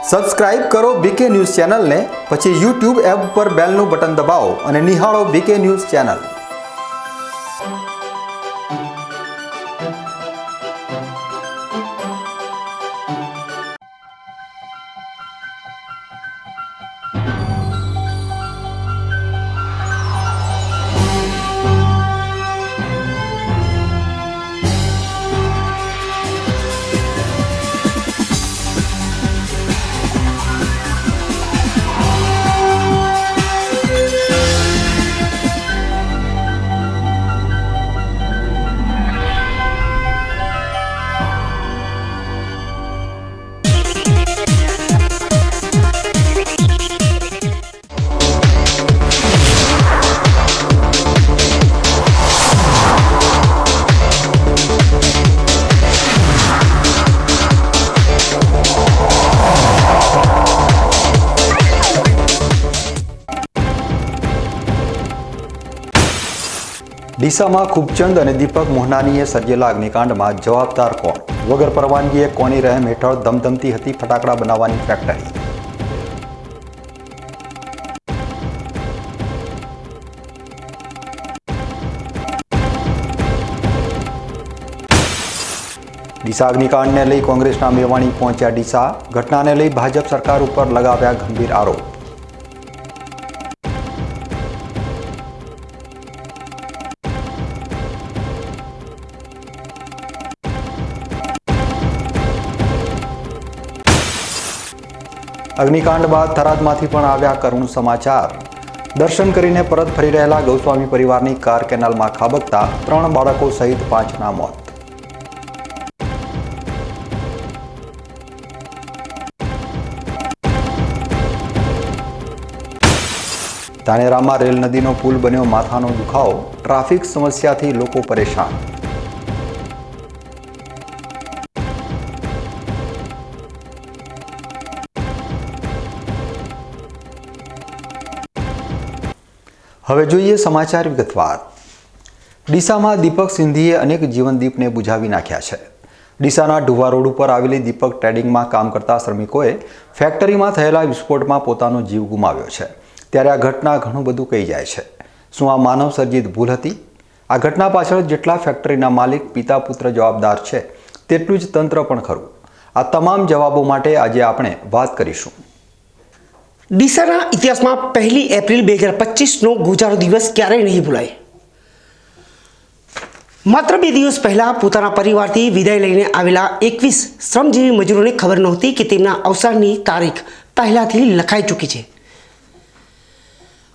Subscribe કરો બીકે news ચેનલને, પછી યુટ્યુબ એપ પર બેલનું બટન દબાવો અને નિહાળો બીકે ન્યૂઝ ચેનલ। ડીસામાં ખૂબચંદ અને દીપક મોહનાનીએ સર્જેલા અગ્નિકાંડમાં જવાબદાર કોણ? વગર પરવાનગીએ કોની રહેમ હેઠળ ધમધમતી હતી ફટાકડા બનાવવાની ફેક્ટરી? ડીસા અગ્નિકાંડને લઈ કોંગ્રેસના મેવાણી પહોંચ્યા ડીસા। ઘટનાને લઈ ભાજપ સરકાર ઉપર લગાવ્યા ગંભીર આરોપ। અગ્નિકાંડ બાદ થરાદમાંથી પણ આવ્યા કરુણ સમાચાર। દર્શન કરીને પરત ફરી રહેલા ગૌસ્વામી પરિવારની કાર કેનાલમાં ખાબકતા 3 બાળકો સહિત 5ના મોત। ધાનેરામાં રેલ નદીનો પુલ બન્યો માથાનો દુખાવો। ટ્રાફિક સમસ્યાથી લોકો પરેશાન। હવે જોઈએ સમાચાર વિગતવાર। ડીસામાં દીપક સિંધીએ અનેક જીવનદીપને બુઝાવી નાખ્યા છે। ડીસાના ઢુવા રોડ ઉપર આવેલી દીપક ટ્રેડિંગમાં કામ કરતા શ્રમિકોએ ફેક્ટરીમાં થયેલા વિસ્ફોટમાં પોતાનો જીવ ગુમાવ્યો છે। ત્યારે આ ઘટના ઘણું બધું કહી જાય છે। શું આ માનવ સર્જિત ભૂલ હતી? આ ઘટના પાછળ જેટલા ફેક્ટરીના માલિક પિતા પુત્ર જવાબદાર છે, તેટલું જ તંત્ર પણ ખરું। આ તમામ જવાબો માટે આજે આપણે વાત કરીશું। ડીસાના ઇતિહાસમાં 1 એપ્રિલ 2025નો ગુજારો દિવસ ક્યારેય નહીં ભૂલાય। માત્ર 2 દિવસ પહેલા પોતાના પરિવારથી વિદાય લઈને આવેલા 21 શ્રમજીવી મજૂરોને ખબર નહોતી કે તેમના અવસાનની તારીખ પહેલાથી લખાઈ ચૂકી છે,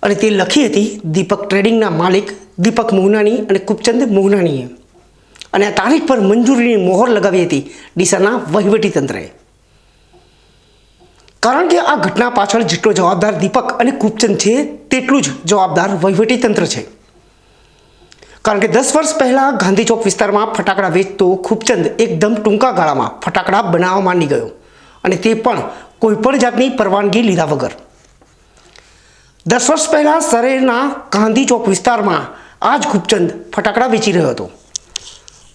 અને તે લખી હતી દીપક ટ્રેડિંગના માલિક દીપક મોહનાની અને ખૂબચંદ મોહનાનીએ, અને આ તારીખ પર મંજૂરીની મોહર લગાવી હતી ડીસાના વહીવટીતંત્રએ। કારણ કે આ ઘટના પાછળ જેટલો જવાબદાર દીપક અને ખૂબચંદ છે, તેટલું જ જવાબદાર વહીવટીતંત્ર છે। કારણ કે 10 વર્ષ પહેલાં ગાંધી ચોક વિસ્તારમાં ફટાકડા વેચતો ખૂબચંદ એકદમ ટૂંકા ગાળામાં ફટાકડા બનાવવા માંડી ગયો, અને તે પણ કોઈપણ જાતની પરવાનગી લીધા વગર। 10 વર્ષ પહેલાં શહેરના ગાંધી ચોક વિસ્તારમાં આ જ ખૂબચંદ ફટાકડા વેચી રહ્યો હતો,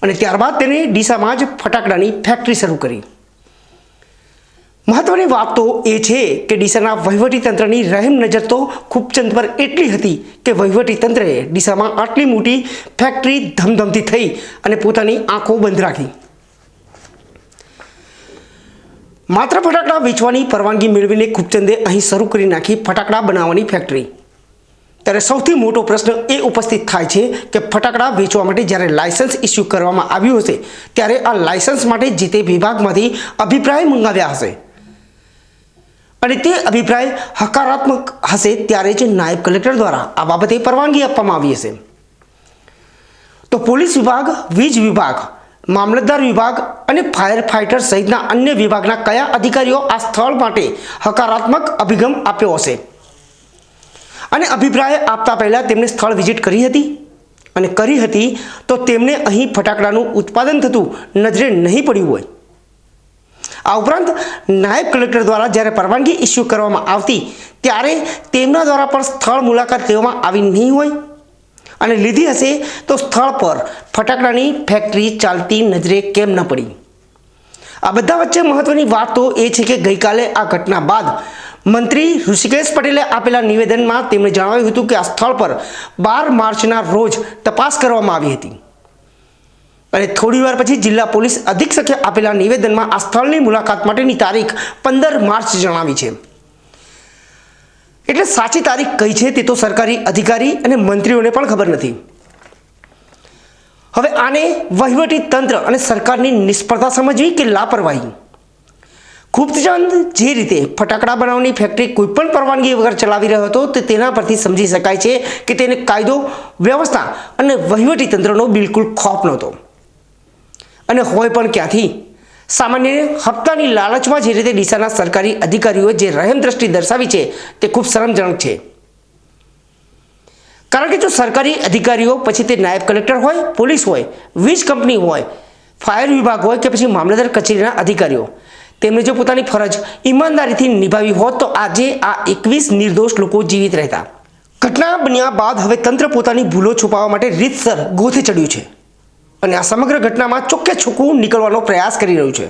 અને ત્યારબાદ તેણે ડીસામાં જ ફટાકડાની ફેક્ટરી શરૂ કરી। મહત્વની વાત તો એ છે કે ડીસાના વહીવટીતંત્રની રહેમ નજર તો ખૂબચંદ પર એટલી હતી કે વહીવટીતંત્રએ ડીસામાં આટલી મોટી ફેક્ટરી ધમધમતી થઈ અને પોતાની આંખો બંધ રાખી। માત્ર ફટાકડા વેચવાની પરવાનગી મેળવીને ખૂબચંદે અહીં શરૂ કરી નાખી ફટાકડા બનાવવાની ફેક્ટરી। ત્યારે સૌથી મોટો પ્રશ્ન એ ઉપસ્થિત થાય છે કે ફટાકડા વેચવા માટે જ્યારે લાયસન્સ ઇસ્યુ કરવામાં આવ્યું હશે, ત્યારે આ લાયસન્સ માટે જે તે વિભાગમાંથી અભિપ્રાય મંગાવ્યા હશે, અને તે અભિપ્રાય હકારાત્મક હશે ત્યારે જ નાયબ કલેક્ટર દ્વારા આ બાબતે પરવાનગી આપવામાં આવી હશે। તો પોલીસ વિભાગ, વીજ વિભાગ, મામલતદાર વિભાગ અને ફાયર ફાઇટર સહિતના અન્ય વિભાગના કયા અધિકારીઓ આ સ્થળ માટે હકારાત્મક અભિગમ આપ્યો હશે, અને અભિપ્રાય આપતા પહેલાં તેમણે સ્થળ વિઝિટ કરી હતી, અને કરી હતી તો તેમને અહીં ફટાકડાનું ઉત્પાદન થતું નજરે નહીં પડ્યું હોય। આ ઉપરાંત નાયબ કલેક્ટર દ્વારા જ્યારે પરવાનગી ઇસ્યુ કરવામાં આવતી, ત્યારે તેમના દ્વારા પણ સ્થળ મુલાકાત લેવામાં આવી નહીં હોય, અને લીધી હશે તો સ્થળ પર ફટાકડાની ફેક્ટરી ચાલતી નજરે કેમ ન પડી? આ બધા વચ્ચે મહત્વની વાત તો એ છે કે ગઈકાલે આ ઘટના બાદ મંત્રી ઋષિકેશ પટેલે આપેલા નિવેદનમાં તેમણે જણાવ્યું હતું કે આ સ્થળ પર 12 માર્ચના રોજ તપાસ કરવામાં આવી હતી અને થોડી વાર પછી જિલ્લા પોલીસ અધિક્ષકે આપેલા નિવેદનમાં આ સ્થળની મુલાકાત માટેની તારીખ 15 માર્ચ જણાવી છે. એટલે સાચી તારીખ કઈ છે તે તો સરકારી અધિકારી અને મંત્રીઓને પણ ખબર નથી. હવે આને વહીવટી તંત્ર અને સરકારની નિષ્ફળતા સમજવી કે લાપરવાહી? ખૂબચંદ જે રીતે ફટાકડા બનાવવાની ફેક્ટરી કોઈપણ પરવાનગી વગર ચલાવી રહ્યો હતો તે તેના પરથી સમજી શકાય છે કે તેને કાયદો, વ્યવસ્થા અને વહીવટી તંત્રનો બિલકુલ ખોફ નહોતો. અને હોય પણ ક્યાંથી? સામાન્ય હપ્તાની લાલચમાં જે રીતે ડીસાના સરકારી અધિકારીઓએ જે રહેમ દ્રષ્ટિ દર્શાવી છે તે ખૂબ શરમજનક છે. કારણ કે જો સરકારી અધિકારીઓ, પછી તે નાયબ કલેક્ટર હોય, પોલીસ હોય, વીજ કંપની હોય, ફાયર વિભાગ હોય કે પછી મામલતદાર કચેરીના અધિકારીઓ, તેમને જો પોતાની ફરજ ઈમાનદારીથી નિભાવી હોત તો આજે આ 21 નિર્દોષ લોકો જીવિત રહેતા. ઘટના બન્યા બાદ હવે તંત્ર પોતાની ભૂલો છુપાવવા માટે રીતસર ગોથે ચડ્યું છે અને આ સમગ્ર ઘટનામાં ચોખ્ખે ચોખ્ખું નીકળવાનો પ્રયાસ કરી રહ્યું છે.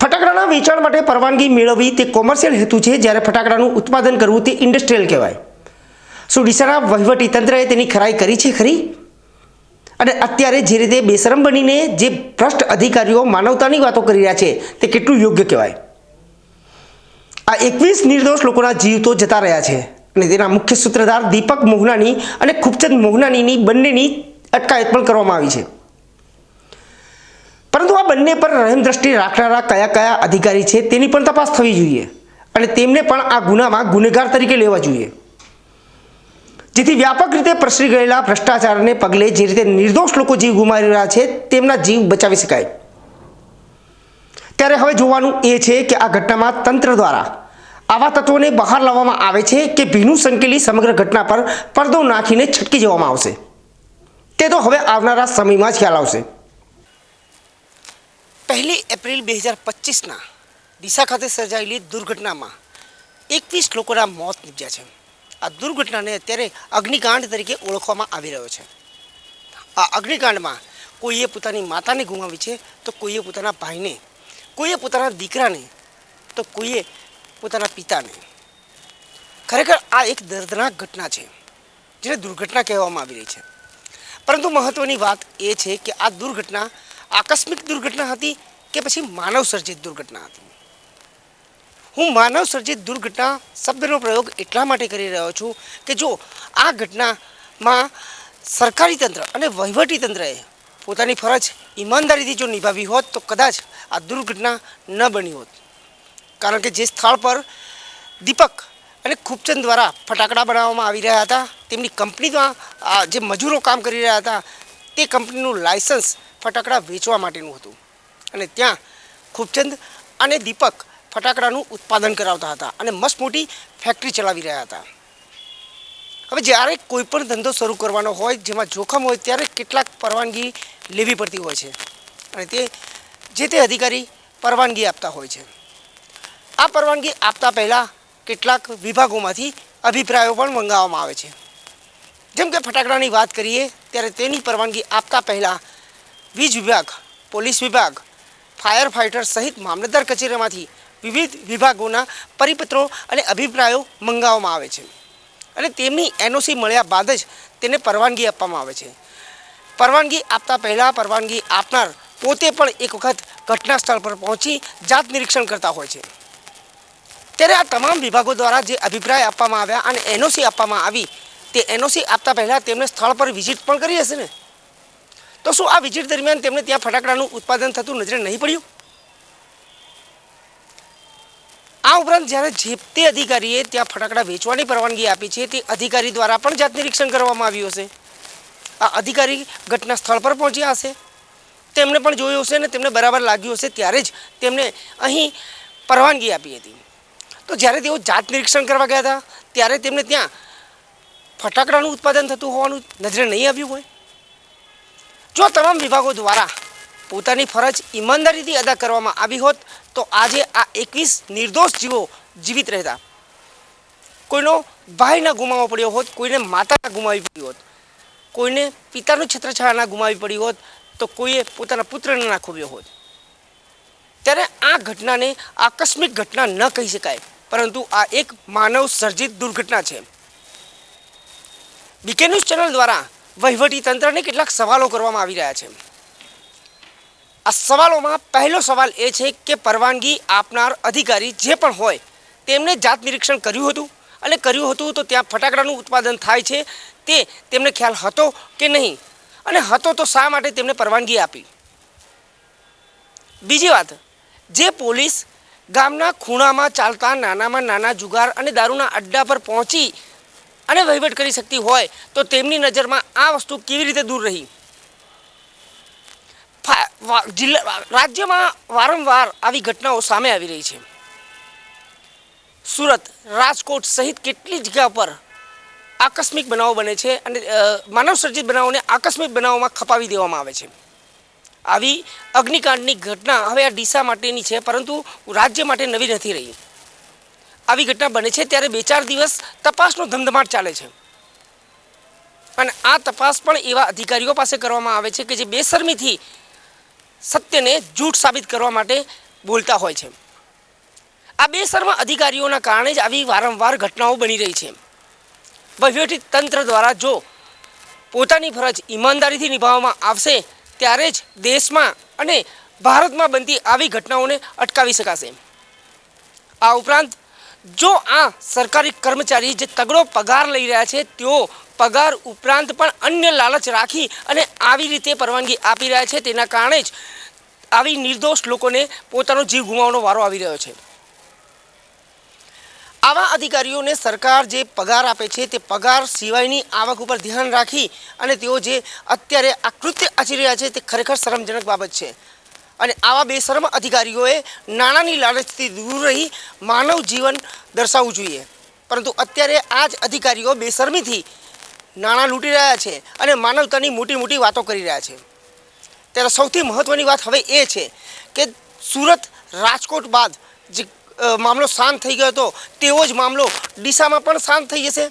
ફટાકડાના વેચાણ માટે પરવાનગી મેળવવી તે કોમર્શિયલ હેતુ છે, જ્યારે ફટાકડાનું ઉત્પાદન કરવું તે ઇન્ડસ્ટ્રીયલ કહેવાય. શું ડીસાના વહીવટી તંત્રએ તેની ખરાઈ કરી છે ખરી? અને અત્યારે જે રીતે બેશરમ બનીને જે ભ્રષ્ટ અધિકારીઓ માનવતાની વાતો કરી રહ્યા છે તે કેટલું યોગ્ય કહેવાય? આ 21 નિર્દોષ લોકોના જીવ તો જતા રહ્યા છે અને તેના મુખ્ય સૂત્રધાર દીપક મોહનાની અને ખૂબચંદ મોહનાની બંનેની અટકાયત પણ કરવામાં આવી છે. પરંતુ આ બંને પર રહેમ દ્રષ્ટિ રાખનારા કયા કયા અધિકારી છે તેની પણ તપાસ થવી જોઈએ અને તેમને પણ આ ગુનામાં ગુનેગાર તરીકે લેવા જોઈએ, જેથી વ્યાપક રીતે પ્રસરી ગયેલા ભ્રષ્ટાચારને પગલે જે રીતે નિર્દોષ લોકો જીવ ગુમાવી રહ્યા છે તેમના જીવ બચાવી શકાય. ત્યારે હવે જોવાનું એ છે કે આ ઘટનામાં તંત્ર દ્વારા આવા તત્વોને બહાર લાવવામાં આવે છે કે ભીનું સંકેલી સમગ્ર ઘટના પર પડદો નાખીને છટકી જવામાં આવશે. તે તો હવે આવનારા સમયમાં જ ખ્યાલ આવશે. 1 એપ્રિલ 2025ના ડીસા ખાતે સર્જાયેલી દુર્ઘટનામાં 21 લોકોના મોત નીપજ્યા છે. આ દુર્ઘટનાને અત્યારે અગ્નિકાંડ તરીકે ઓળખવામાં આવી રહ્યો છે. આ અગ્નિકાંડમાં કોઈએ પોતાની માતાને ગુમાવી છે, તો કોઈએ પોતાના ભાઈને, કોઈએ પોતાના દીકરાને, તો કોઈએ પોતાના પિતાને. ખરેખર આ એક દર્દનાક ઘટના છે જેને દુર્ઘટના કહેવામાં આવી રહી છે. પરંતુ મહત્વની વાત એ છે કે આ દુર્ઘટના આકસ્મિક દુર્ઘટના હતી કે પછી માનવ સર્જિત દુર્ઘટના હતી. હું માનવ સર્જિત દુર્ઘટના શબ્દનો પ્રયોગ એટલા માટે કરી રહ્યો છું કે જો આ ઘટનામાં સરકારી તંત્ર અને વહીવટી તંત્રએ પોતાની ફરજ ઈમાનદારીથી જો નિભાવી હોત તો કદાચ આ દુર્ઘટના ન બની હોત. કારણ કે જે સ્થળ પર દીપક અને ખૂબચંદ દ્વારા ફટાકડા બનાવવામાં આવી રહ્યા હતા, તેમની કંપનીમાં જે મજૂરો કામ કરી રહ્યા હતા તે કંપનીનું લાયસન્સ ફટાકડા વેચવા માટેનું હતું અને ત્યાં ખૂબચંદ અને દીપક ફટાકડાનું ઉત્પાદન કરાવતા હતા અને મસ્ત મોટી ફેક્ટરી ચલાવી રહ્યા હતા. હવે જ્યારે કોઈ પણ ધંધો શરૂ કરવાનો હોય જેમાં જોખમ હોય ત્યારે કેટલાક પરવાનગી લેવી પડતી હોય છે અને તે અધિકારી પરવાનગી આપતા હોય છે. આ પરવાનગી આપતા પહેલાં કેટલાક વિભાગોમાંથી અભિપ્રાયો પણ મંગાવવામાં આવે છે. જેમ કે ફટાકડાની વાત કરીએ ત્યારે તેની પરવાનગી આપતા પહેલાં વીજ વિભાગ, પોલીસ વિભાગ, ફાયર ફાઇટર સહિત મામલતદાર કચેરીમાંથી વિવિધ વિભાગોના પરિપત્રો અને અભિપ્રાયો મંગાવવામાં આવે છે અને તેમની એનઓસી મળ્યા બાદ જ તેને પરવાનગી આપવામાં આવે છે. પરવાનગી આપતા પહેલાં પરવાનગી આપનાર પોતે પણ એક વખત ઘટના સ્થળ પર પહોંચી જાત નિરીક્ષણ કરતા હોય છે. ત્યારે આ તમામ વિભાગો દ્વારા જે અભિપ્રાય આપવામાં આવ્યા અને એનઓસી આપવામાં આવી તે એનઓસી આપતા પહેલાં તેમણે સ્થળ પર વિઝિટ પણ કરી હશે ને? તો શું આ વિઝિટ દરમિયાન તેમને ત્યાં ફટાકડાનું ઉત્પાદન થતું નજરે નહીં પડ્યું? આ ઉપરાંત જ્યારે જે તે અધિકારીએ ત્યાં ફટાકડા વેચવાની પરવાનગી આપી છે તે અધિકારી દ્વારા પણ જાત નિરીક્ષણ કરવામાં આવ્યું હશે. આ અધિકારી ઘટના સ્થળ પર પહોંચ્યા હશે, તેમણે પણ જોયું હશે ને તેમને બરાબર લાગ્યું હશે ત્યારે જ તેમને અહીં પરવાનગી આપી હતી. તો જ્યારે તેઓ જાત નિરીક્ષણ કરવા ગયા હતા ત્યારે તેમને ત્યાં ફટાકડાનું ઉત્પાદન થતું હોવાનું નજરે નહીં આવ્યું હોય? જો તમામ વિભાગો દ્વારા પોતાની ફરજ ઈમાનદારીથી અદા કરવામાં આવી હોત તો આજે આ 21 નિર્દોષ જીવો જીવિત રહેતા. કોઈનો ભાઈ ના ગુમાવવો પડ્યો હોત, કોઈને માતા ના ગુમાવી પડી હોત, કોઈને પિતાનું છત્રછાયા ના ગુમાવી પડી હોત, તો કોઈએ પોતાના પુત્રને ના ખોવ્યો હોત. ત્યારે આ ઘટનાને આકસ્મિક ઘટના ન કહી શકાય, પરંતુ આ એક માનવ સર્જિત દુર્ઘટના છે. બીકે ન્યૂઝ ચેનલ દ્વારા વહીવટી તંત્રને કેટલાક સવાલો કરવામાં આવી રહ્યા છે. આ સવાલોમાં પહેલો સવાલ એ છે કે પરવાનગી આપનાર અધિકારી જે પણ હોય તેમને જાત નિરીક્ષણ કર્યું હતું, અને કર્યું હતું તો ત્યાં ફટાકડાનું ઉત્પાદન થાય છે તે તેમને ખ્યાલ હતો કે નહીં, અને હતો તો શા માટે તેમને પરવાનગી આપી. બીજી વાત, જે પોલીસ ગામના ખૂણામાં ચાલતા નાનામાં નાના જુગાર અને દારૂના અડ્ડા પર પહોંચી અને વહીવટ કરી શકતી હોય તો તેમની નજરમાં આ વસ્તુ કેવી રીતે દૂર રહી. રાજ્યમાં વારંવાર આવી ઘટનાઓ સામે આવી રહી છે. સુરત, રાજકોટ સહિત કેટલી જગ્યા પર આકસ્મિક બનાવો બને છે અને માનવ સર્જિત બનાવોને આકસ્મિક બનાવોમાં ખપાવી દેવામાં આવે છે. આવી અગ્નિકાંડની ઘટના હવે આ ડીસા માટેની છે, પરંતુ રાજ્ય માટે નવી નથી રહી. આવી ઘટના બને છે ત્યારે 2-4 દિવસ તપાસનો ધમધમાટ ચાલે છે, અને આ તપાસ પણ એવા અધિકારીઓ પાસે કરવામાં આવે છે કે જે બેશરમીથી સત્યને જૂઠ સાબિત કરવા માટે બોલતા હોય છે. આ બેશર્મ અધિકારીઓના કારણે જ આવી વારંવાર ઘટનાઓ બની રહી છે. વહીવટી તંત્ર દ્વારા જો પોતાની ફરજ ઈમાનદારીથી નિભાવવામાં આવશે ત્યારે જ દેશમાં અને ભારતમાં બનતી આવી ઘટનાઓને અટકાવી શકાશે. આ ઉપરાંત જો આ સરકારી કર્મચારી જે તગડો પગાર લઈ રહ્યા છે તેઓ પગાર ઉપરાંત પણ અન્ય લાલચ રાખી અને આવી રીતે પરવાનગી આપી રહ્યા છે, તેના કારણે જ આવી નિર્દોષ લોકોને પોતાનો જીવ ગુમાવવાનો વારો આવી રહ્યો છે. આવા અધિકારીઓને સરકાર જે પગાર આપે છે તે પગાર સિવાયની આવક ઉપર ધ્યાન રાખી અને તેઓ જે અત્યારે આ કૃત્ય આચરી રહ્યા છે તે ખરેખર શરમજનક બાબત છે. અને આવા બેશરમ અધિકારીઓએ નાણાંની લાલચથી દૂર રહી માનવ જીવન દર્શાવવું જોઈએ, પરંતુ અત્યારે આ જ અધિકારીઓ બેશરમીથી નાણાં લૂંટી રહ્યા છે અને માનવતાની મોટી મોટી વાતો કરી રહ્યા છે. ત્યારે સૌથી મહત્ત્વની વાત હવે એ છે કે સુરત, રાજકોટ બાદ જે મામલો શાંત થઈ ગયો હતો તેવો જ મામલો ડીસામાં પણ શાંત થઈ જશે.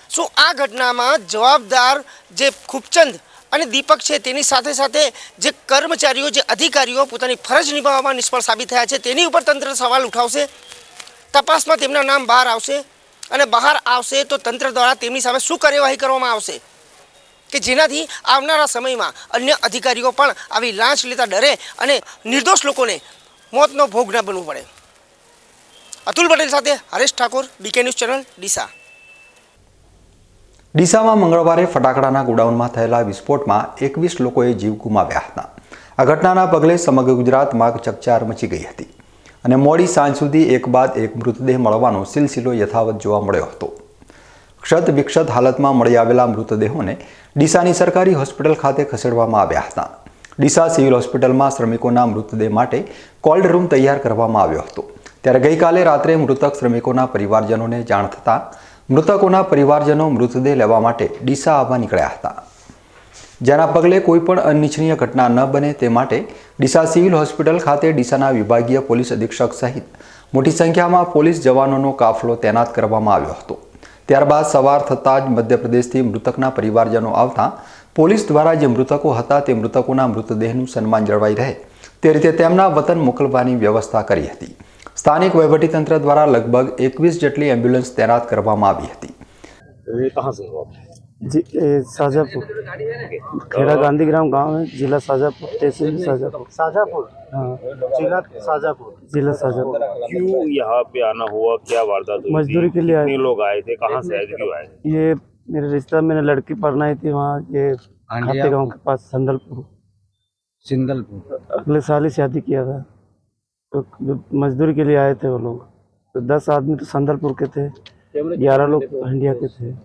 શું આ ઘટનામાં જવાબદાર જે ખૂબચંદ અને દીપક છે તેની સાથે સાથે જે કર્મચારીઓ, જે અધિકારીઓ પોતાની ફરજ નિભાવવામાં નિષ્ફળ સાબિત થયા છે તેની ઉપર તંત્ર સવાલ ઉઠાવશે? તપાસમાં તેમના નામ બહાર આવશે, અને બહાર આવશે તો તંત્ર દ્વારા તેમની સામે શું કાર્યવાહી કરવામાં આવશે કે જેનાથી આવનારા સમયમાં અન્ય અધિકારીઓ પણ આવી લાંચ લેતા ડરે અને નિર્દોષ લોકોને મોતનો ભોગ ન બનવું પડે. અતુલ પટેલ સાથે Haresh Thakor, BK news channel, Deesa. ડીસામાં મંગળવારે ફટાકડાના ગોડાઉનમાં થયેલા વિસ્ફોટમાં 21 લોકોએ જીવ ગુમાવ્યા હતા. આ ઘટનાના પગલે સમગ્ર ગુજરાતમાં ચકચાર મચી ગઈ હતી અને મોડી સાંજ સુધી એક બાદ એક મૃતદેહ મળવાનો સિલસિલો યથાવત જોવા મળ્યો હતો. ક્ષત વિક્ષત હાલતમાં મળી આવેલા મૃતદેહોને ડીસાની સરકારી હોસ્પિટલ ખાતે ખસેડવામાં આવ્યા હતા. ડીસા સિવિલ હોસ્પિટલમાં શ્રમિકોના મૃતદેહ માટે કોલ્ડ રૂમ તૈયાર કરવામાં આવ્યો હતો. ત્યારે ગઈકાલે રાત્રે મૃતક શ્રમિકોના પરિવારજનોને જાણ થતાં મૃતકોના પરિવારજનો મૃતદેહ લેવા માટે ડીસા આવવા નીકળ્યા હતા. જેના પગલે કોઈપણ અનિચ્છનીય ઘટના ન બને તે માટે ડીસા સિવિલ હોસ્પિટલ ખાતે ડીસાના વિભાગીય પોલીસ અધિક્ષક સહિત મોટી સંખ્યામાં પોલીસ જવાનોનો કાફલો તૈનાત કરવામાં આવ્યો હતો. ત્યારબાદ સવાર થતાં જ મધ્યપ્રદેશથી મૃતકના પરિવારજનો આવતા પોલીસ દ્વારા જે મૃતકો હતા તે મૃતકોના મૃતદેહનું સન્માન જળવાઈ રહે તે રીતે તેમના વતન મોકલવાની વ્યવસ્થા કરી હતી. સ્થાનિક વહીવટીતંત્ર દ્વારા લગભગ 21 જેટલી એમ્બ્યુલન્સ તૈનાત કરવામાં આવી હતી. जी शाजापुर, खेड़ा गांधीग्राम गांव है, जिला शाजापुर, तहसील शाजापुर. शाजापुर, हाँ, जिला शाजापुर. जिला शाजापुर. क्यों यहाँ पे आना हुआ, क्या वारदात हुई? मजदूरी के लिए आए. कितने लोग आए थे, कहाँ से आए थे, क्यों आए? ये मेरे रिश्ता, मैंने लड़की पढ़नाई थी वहाँ, ये खाते गांव के पास संदलपुर. सिंदलपुर. अगले साल ही शादी किया था, तो मजदूरी के लिए आए थे वो लोग. तो 10 आदमी तो संदलपुर के थे, 11 लोग हंडिया के थे.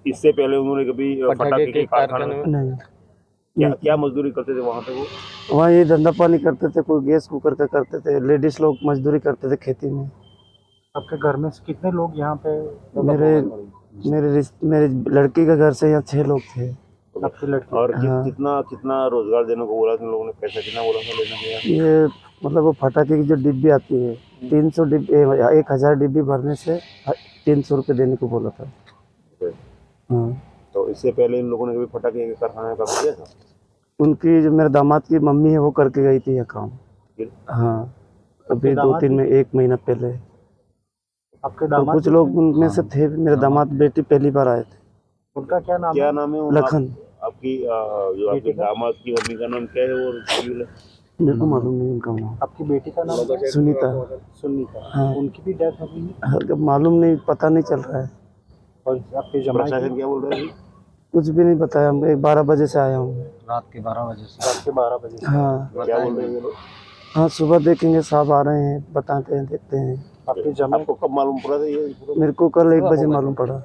इससे पहले उन्होंने कभी पटाखे के कारखाने में नहीं, क्या मजदूरी करते थे वहाँ पे? वो वहाँ ये धंधा पानी करते थे, कोई गैस कुकर का करते थे, लेडीज लोग मजदूरी करते थे खेती में. आपके घर में कितने लोग यहाँ पे? मेरे लड़की के घर से यहाँ 6 लोग थे. आपकी लड़की? और हाँ. कितना रोजगार देने को बोला तुम लोगों ने? पैसा कितना बोला था लेने के लिए? ये मतलब वो फटाके की जो डिब्बी आती है, 300 डिब्बी, 1000 डिब्बी भरने से 300 रुपये देने को बोला था. हाँ. तो इससे पहले इन लोगों ने कभी पटाखे के कारखाने का काम किया था? उनकी जो मेरे दामाद की मम्मी है वो करके गई थी ये काम। फिर? हाँ, अभी दामाद 2-3 में 1 महीना पहले। आपके तो दामाद कुछ भी लोग थे? उनमें से थे, मेरे दामाद बेटी पहली बार आए थे। उनका क्या नाम क्या है? नाम है लखन। आपकी जो आपके बेटे का? दामाद की मम्मी का नाम क्या है और सिविल है? मेरे को मालूम नहीं उनका नाम। आपकी बेटी का नाम क्या है? सुनीता। सुनीता। हाँ। उनकी भी डेथ हो गई है? हाँ, मालूम नहीं, पता नहीं चल रहा है। और आपके जमाई प्रशासन की? क्या बोल रहा है? कुछ भी नहीं बताया। मैं 12 बजे से आया हूँ। रात के 12 बजे से। हाँ क्या बोल रहे हैं ये लोग? हाँ, सुबह देखेंगे, साहब आ रहे हैं, बताते हैं, देखते हैं। आपके जमाई आपको कब मालूम पड़ा था ये? मेरे को कल 1 बजे मालूम पड़ा।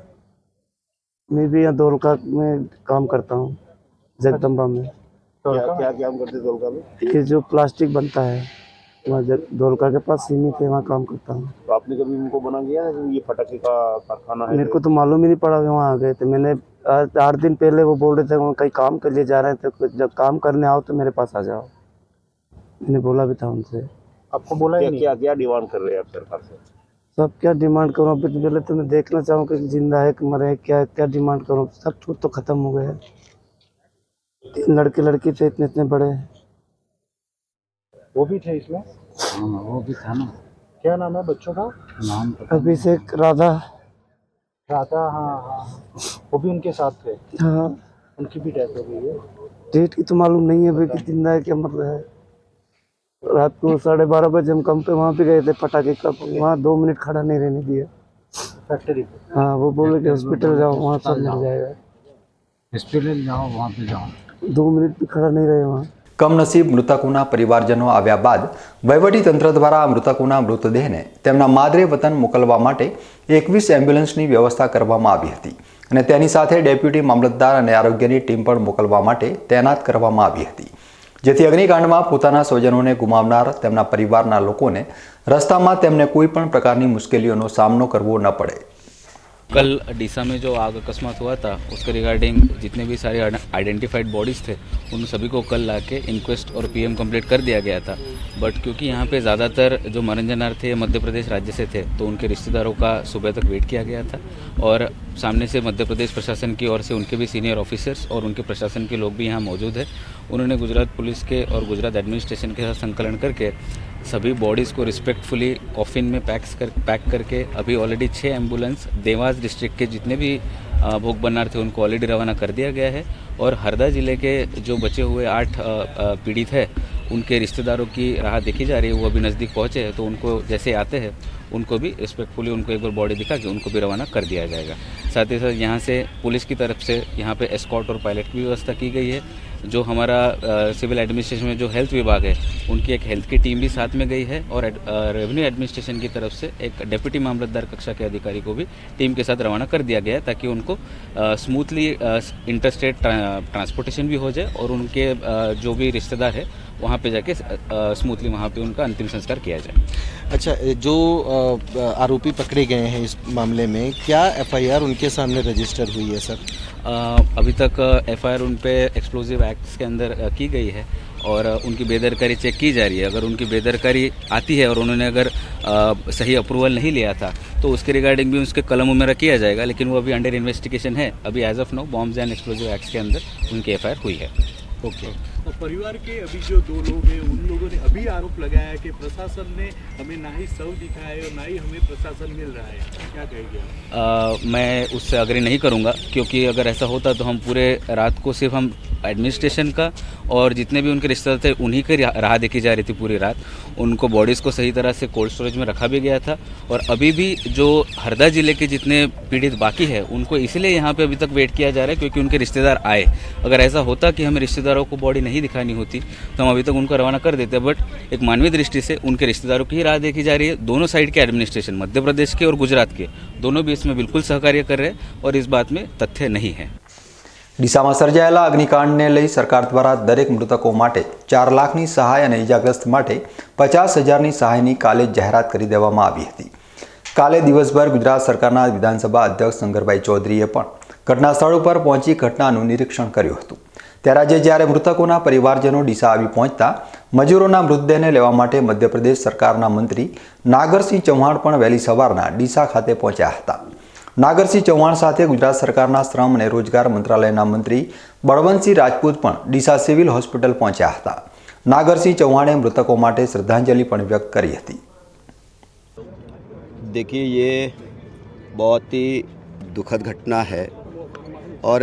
मैं भी यहाँ धोलका में काम करता हूँ, जगदम्बा में। क्या क्या काम करते धोलका में? ये जो प्लास्टिक बनता है वहाँ धोलका के पास सीमित है, वहाँ काम करता हूँ। तो आपने कभी उनको मना किया है कि ये पटाखे का कारखाना है? मेरे को तो मालूम ही नहीं पड़ा, वहाँ आ गए थे। मैंने 8 दिन पहले वो बोल रहे थे वो कहीं काम के लिए जा रहे थे, जब काम करने आओ तो मेरे पास आ जाओ। मैंने बोला भी था उनसे। आपको बोला ही क्या नहीं? क्या क्या डिमांड कर रहे हैं आप सरकार से? सब क्या डिमांड करूँ? अभी तो पहले तो मैं देखना चाहूँ कि जिंदा है कि मरे है, क्या क्या डिमांड करूँ? सब कुछ तो खत्म हो गया। 3 लड़के लड़की थे, इतने इतने बड़े। वो भी थे इसमें? हाँ वो भी था ना। क्या नाम है बच्चों का? नाम अभिषेक, राधा। राधा। हाँ हाँ, वो भी उनके साथ थे? हाँ, उनकी भी डेथ हो गई है? डेट की तो मालूम नहीं है अभी कि जिंदा है क्या मर रहा है। रात को 12:30 बजे हम काम पे वहाँ पे गए थे, पटाखे का वहाँ 2 मिनट खड़ा नहीं रहने दिया। फैक्ट्री पे? हाँ, वो बोले कि हॉस्पिटल जाओ, वहाँ सब मिल जाएगा। हॉस्पिटल जाओ, वहाँ पे जाओ। 2 मिनट भी खड़ा नहीं रहे वहाँ। કમનસીબ મૃતકોના પરિવારજનો આવ્યા બાદ વહીવટીતંત્ર દ્વારા મૃતકોના મૃતદેહને તેમના માદરે વતન મોકલવા માટે 21 એમ્બ્યુલન્સની વ્યવસ્થા કરવામાં આવી હતી અને તેની સાથે ડેપ્યુટી મામલતદાર અને આરોગ્યની ટીમ પણ મોકલવા માટે તૈનાત કરવામાં આવી હતી, જેથી અગ્નિકાંડમાં પોતાના સ્વજનોને ગુમાવનાર તેમના પરિવારના લોકોને રસ્તામાં તેમને કોઈ પણ પ્રકારની મુશ્કેલીઓનો સામનો કરવો ન પડે। कल डीसा में जो आग अकस्मात हुआ था उसके रिगार्डिंग जितने भी सारे आइडेंटिफाइड बॉडीज़ थे उन सभी को कल लाके इंक्वेस्ट और पीएम कंप्लीट कर दिया गया था। बट क्योंकि यहाँ पे ज़्यादातर जो मरंजनार थे मध्य प्रदेश राज्य से थे तो उनके रिश्तेदारों का सुबह तक वेट किया गया था और सामने से मध्य प्रदेश प्रशासन की ओर से उनके भी सीनियर ऑफिसर्स और उनके प्रशासन के लोग भी यहाँ मौजूद है। उन्होंने गुजरात पुलिस के और गुजरात एडमिनिस्ट्रेशन के साथ संकलन करके सभी बॉडीज़ को रिस्पेक्टफुली कॉफिन में पैक करके अभी ऑलरेडी 6 एम्बुलेंस देवास डिस्ट्रिक्ट के जितने भी भोग बनार थे उनको ऑलरेडी रवाना कर दिया गया है और हरदा ज़िले के जो बचे हुए 8 पीड़ित है उनके रिश्तेदारों की राह देखी जा रही है। वो अभी नज़दीक पहुँचे हैं तो उनको जैसे आते हैं उनको भी रिस्पेक्टफुली उनको एक बार बॉडी दिखा के उनको भी रवाना कर दिया जाएगा। साथ ही साथ यहाँ से पुलिस की तरफ से यहाँ पे एस्कॉर्ट और पायलट की व्यवस्था की गई है। जो हमारा सिविल एडमिनिस्ट्रेशन में जो हेल्थ विभाग है उनकी एक हेल्थ की टीम भी साथ में गई है और रेवेन्यू एडमिनिस्ट्रेशन की तरफ से एक डेप्यूटी मामलतदार कक्षा के अधिकारी को भी टीम के साथ रवाना कर दिया गया है ताकि उनको स्मूथली इंटरस्टेट ट्रांसपोर्टेशन भी हो जाए और उनके जो भी रिश्तेदार है वहाँ पे जाके स्मूथली वहाँ पे उनका अंतिम संस्कार किया जाए। अच्छा, जो आरोपी पकड़े गए हैं इस मामले में क्या एफआईआर उनके सामने रजिस्टर हुई है सर? अभी तक एफआईआर उन पे एक्सप्लोजिव एक्ट्स के अंदर की गई है और उनकी बेदरकारी चेक की जा रही है। अगर उनकी बेदरकारी आती है और उन्होंने अगर सही अप्रूवल नहीं लिया था तो उसके रिगार्डिंग भी उसके कलम उमेरा किया जाएगा, लेकिन वो अभी अंडर इन्वेस्टिगेशन है। अभी age of no bombs and explosive acts के अंदर उनकी एफआईआर हुई है। ओके। और परिवार के अभी जो 2 लोग हैं उन लोगों ने अभी आरोप लगाया कि प्रशासन ने हमें ना ही शव दिखाया है और ना ही हमें प्रशासन मिल रहा है, क्या कहेंगे? मैं उससे अग्री नहीं करूंगा क्योंकि अगर ऐसा होता तो हम पूरे रात को सिर्फ हम एडमिनिस्ट्रेशन का और जितने भी उनके रिश्तेदार थे उन्हीं की राह देखी जा रही थी पूरी रात। उनको बॉडीज़ को सही तरह से कोल्ड स्टोरेज में रखा भी गया था और अभी भी जो हरदा ज़िले के जितने पीड़ित बाकी है उनको इसलिए यहाँ पे अभी तक वेट किया जा रहा है क्योंकि उनके रिश्तेदार आए। अगर ऐसा होता कि हमें रिश्तेदारों को बॉडी नहीं दिखानी होती तो हम अभी तक उनको रवाना कर देते, बट एक मानवीय दृष्टि से उनके रिश्तेदारों की ही राह देखी जा रही है। दोनों साइड के एडमिनिस्ट्रेशन मध्य प्रदेश के और गुजरात के दोनों भी इसमें बिल्कुल सहकार्य कर रहे हैं और इस बात में तथ्य नहीं है। ડીસામાં સર્જાયેલા અગ્નિકાંડને લઈ સરકાર દ્વારા દરેક મૃતકો માટે 4 લાખની સહાય અને ઇજાગ્રસ્ત માટે 50,000ની સહાયની કાલે જાહેરાત કરી દેવામાં આવી હતી। કાલે દિવસભર ગુજરાત સરકારના વિધાનસભા અધ્યક્ષ શંકરભાઈ ચૌધરીએ પણ ઘટના સ્થળ ઉપર પહોંચી ઘટનાનું નિરીક્ષણ કર્યું હતું। ત્યારે આજે જ્યારે મૃતકોના પરિવારજનો ડીસા આવી પહોંચતા મજૂરોના મૃતદેહને લેવા માટે મધ્યપ્રદેશ સરકારના મંત્રી નાગરસિંહ ચૌહાણ પણ વહેલી સવારના ડીસા ખાતે પહોંચ્યા હતા। નાગરસિંહ ચૌહાણ સાથે ગુજરાત સરકારના શ્રમ અને રોજગાર મંત્રાલયના મંત્રી બળવંતસિંહ રાજપૂત પણ ડીસા સિવિલ હોસ્પિટલ પહોંચ્યા હતા। નાગરસિંહ ચૌહાણે મૃતકો માટે શ્રદ્ધાંજલિ પણ વ્યક્ત કરી હતી। देखिए, ये बहुत ही दुखद घटना है और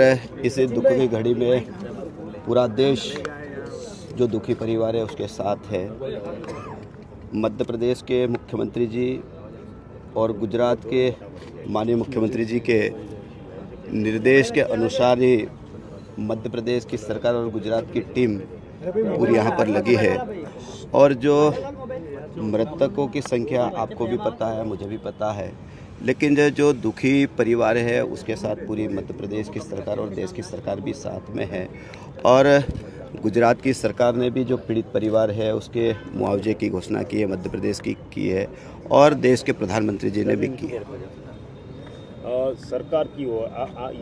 इस दुख की घड़ी में पूरा देश जो दुखी परिवार है उसके साथ है। मध्य प्रदेश के मुख्यमंत्री जी और गुजरात के माननीय मुख्यमंत्री जी के निर्देश के अनुसार ही मध्य प्रदेश की सरकार और गुजरात की टीम पूरी यहाँ पर लगी है। और जो मृतकों की संख्या आपको भी पता है, मुझे भी पता है, लेकिन जो दुखी परिवार है उसके साथ पूरी मध्य प्रदेश की सरकार और देश की सरकार भी साथ में है। और गुजरात की सरकार ने भी जो पीड़ित परिवार है उसके मुआवजे की घोषणा की है, मध्य प्रदेश की है और देश के प्रधानमंत्री जी ने भी की है। सरकार की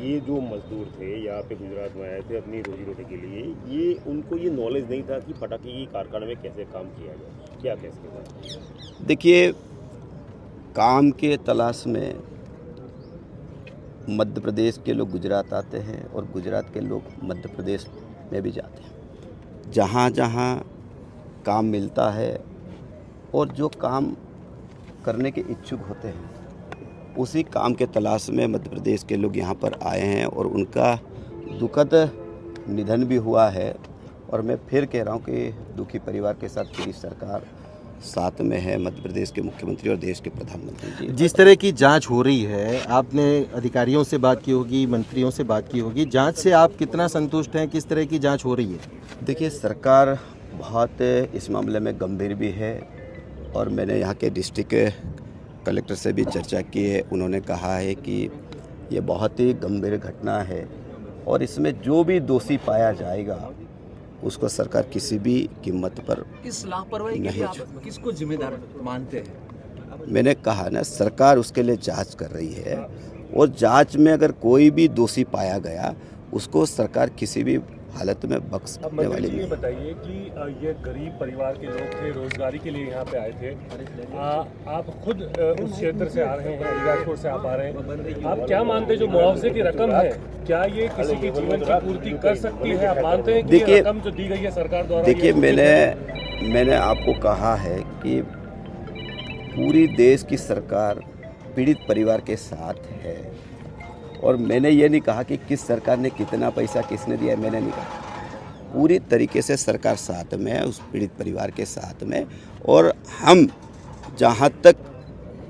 ये जो मजदूर थे यहाँ पे गुजरात में आए थे अपनी रोजी रोटी के लिए, ये उनको ये नॉलेज नहीं था कि पटाखे की कारखाने में कैसे काम किया जाए, क्या कैसे? देखिए, काम के तलाश में मध्य प्रदेश के लोग गुजरात आते हैं और गुजरात के लोग मध्य प्रदेश में भी जाते हैं। जहाँ जहाँ काम मिलता है और जो काम करने के इच्छुक होते हैं उसी काम के तलाश में मध्य प्रदेश के लोग यहाँ पर आए हैं और उनका दुखद निधन भी हुआ है। और मैं फिर कह रहा हूँ कि दुखी परिवार के साथ पूरी सरकार साथ में है, मध्य प्रदेश के मुख्यमंत्री और देश के प्रधानमंत्री जी। जिस तरह की जांच हो रही है, आपने अधिकारियों से बात की होगी, मंत्रियों से बात की होगी, जांच से आप कितना संतुष्ट हैं? किस तरह की जांच हो रही है? देखिए, सरकार बहुत इस मामले में गंभीर भी है और मैंने यहाँ के डिस्ट्रिक्ट कलेक्टर से भी चर्चा की है। उन्होंने कहा है कि ये बहुत ही गंभीर घटना है और इसमें जो भी दोषी पाया जाएगा उसको सरकार किसी भी कीमत पर इस लापरवाही के लिए आप किसको जिम्मेदार मानते हैं? मैंने कहा ना, सरकार उसके लिए जांच कर रही है और जांच में अगर कोई भी दोषी पाया गया उसको सरकार किसी भी हालत में बख्शने वाली नहीं। बताइए कि ये गरीब परिवार के लोग थे, रोजगारी के लिए यहाँ पे आए थे। आप खुद उस क्षेत्र से आ रहे हैं, अलीराजपुर से आप आ रहे हैं, आप क्या मानते हैं जो मुआवजे की रकम है, क्या ये किसी के जीवन की पूर्ति कर सकती है? आप मानते हैं कि ये रकम जो दी गई है सरकार द्वारा? देखिए, मैंने आपको कहा है कि पूरी देश की सरकार पीड़ित परिवार के साथ है और मैंने ये नहीं कहा कि किस सरकार ने कितना पैसा किसने दिया, मैंने नहीं कहा। पूरी तरीके से सरकार साथ में है, उस पीड़ित परिवार के साथ में। और हम जहाँ तक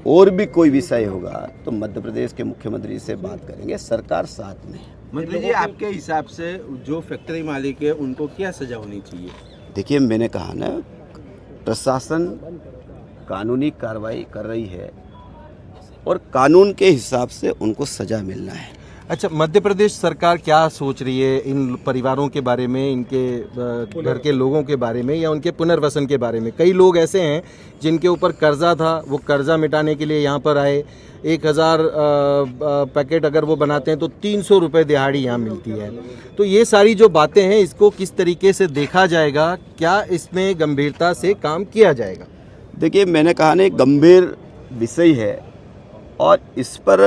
और भी कोई विषय होगा तो मध्य प्रदेश के मुख्यमंत्री से बात करेंगे, सरकार साथ में है। मंत्री जी, आपके हिसाब से जो फैक्ट्री मालिक है उनको क्या सजा होनी चाहिए? देखिए, मैंने कहा ना, प्रशासन कानूनी कार्रवाई कर रही है और कानून के हिसाब से उनको सजा मिलना है। अच्छा, मध्य प्रदेश सरकार क्या सोच रही है इन परिवारों के बारे में, इनके घर के लोगों के बारे में या उनके पुनर्वसन के बारे में? कई लोग ऐसे हैं जिनके ऊपर कर्जा था, वो कर्जा मिटाने के लिए यहाँ पर आए। 1000 पैकेट अगर वो बनाते हैं तो 300 रुपये दिहाड़ी यहाँ मिलती है। तो ये सारी जो बातें हैं इसको किस तरीके से देखा जाएगा? क्या इसमें गंभीरता से काम किया जाएगा? देखिए, मैंने कहा ना, गंभीर विषय है और इस पर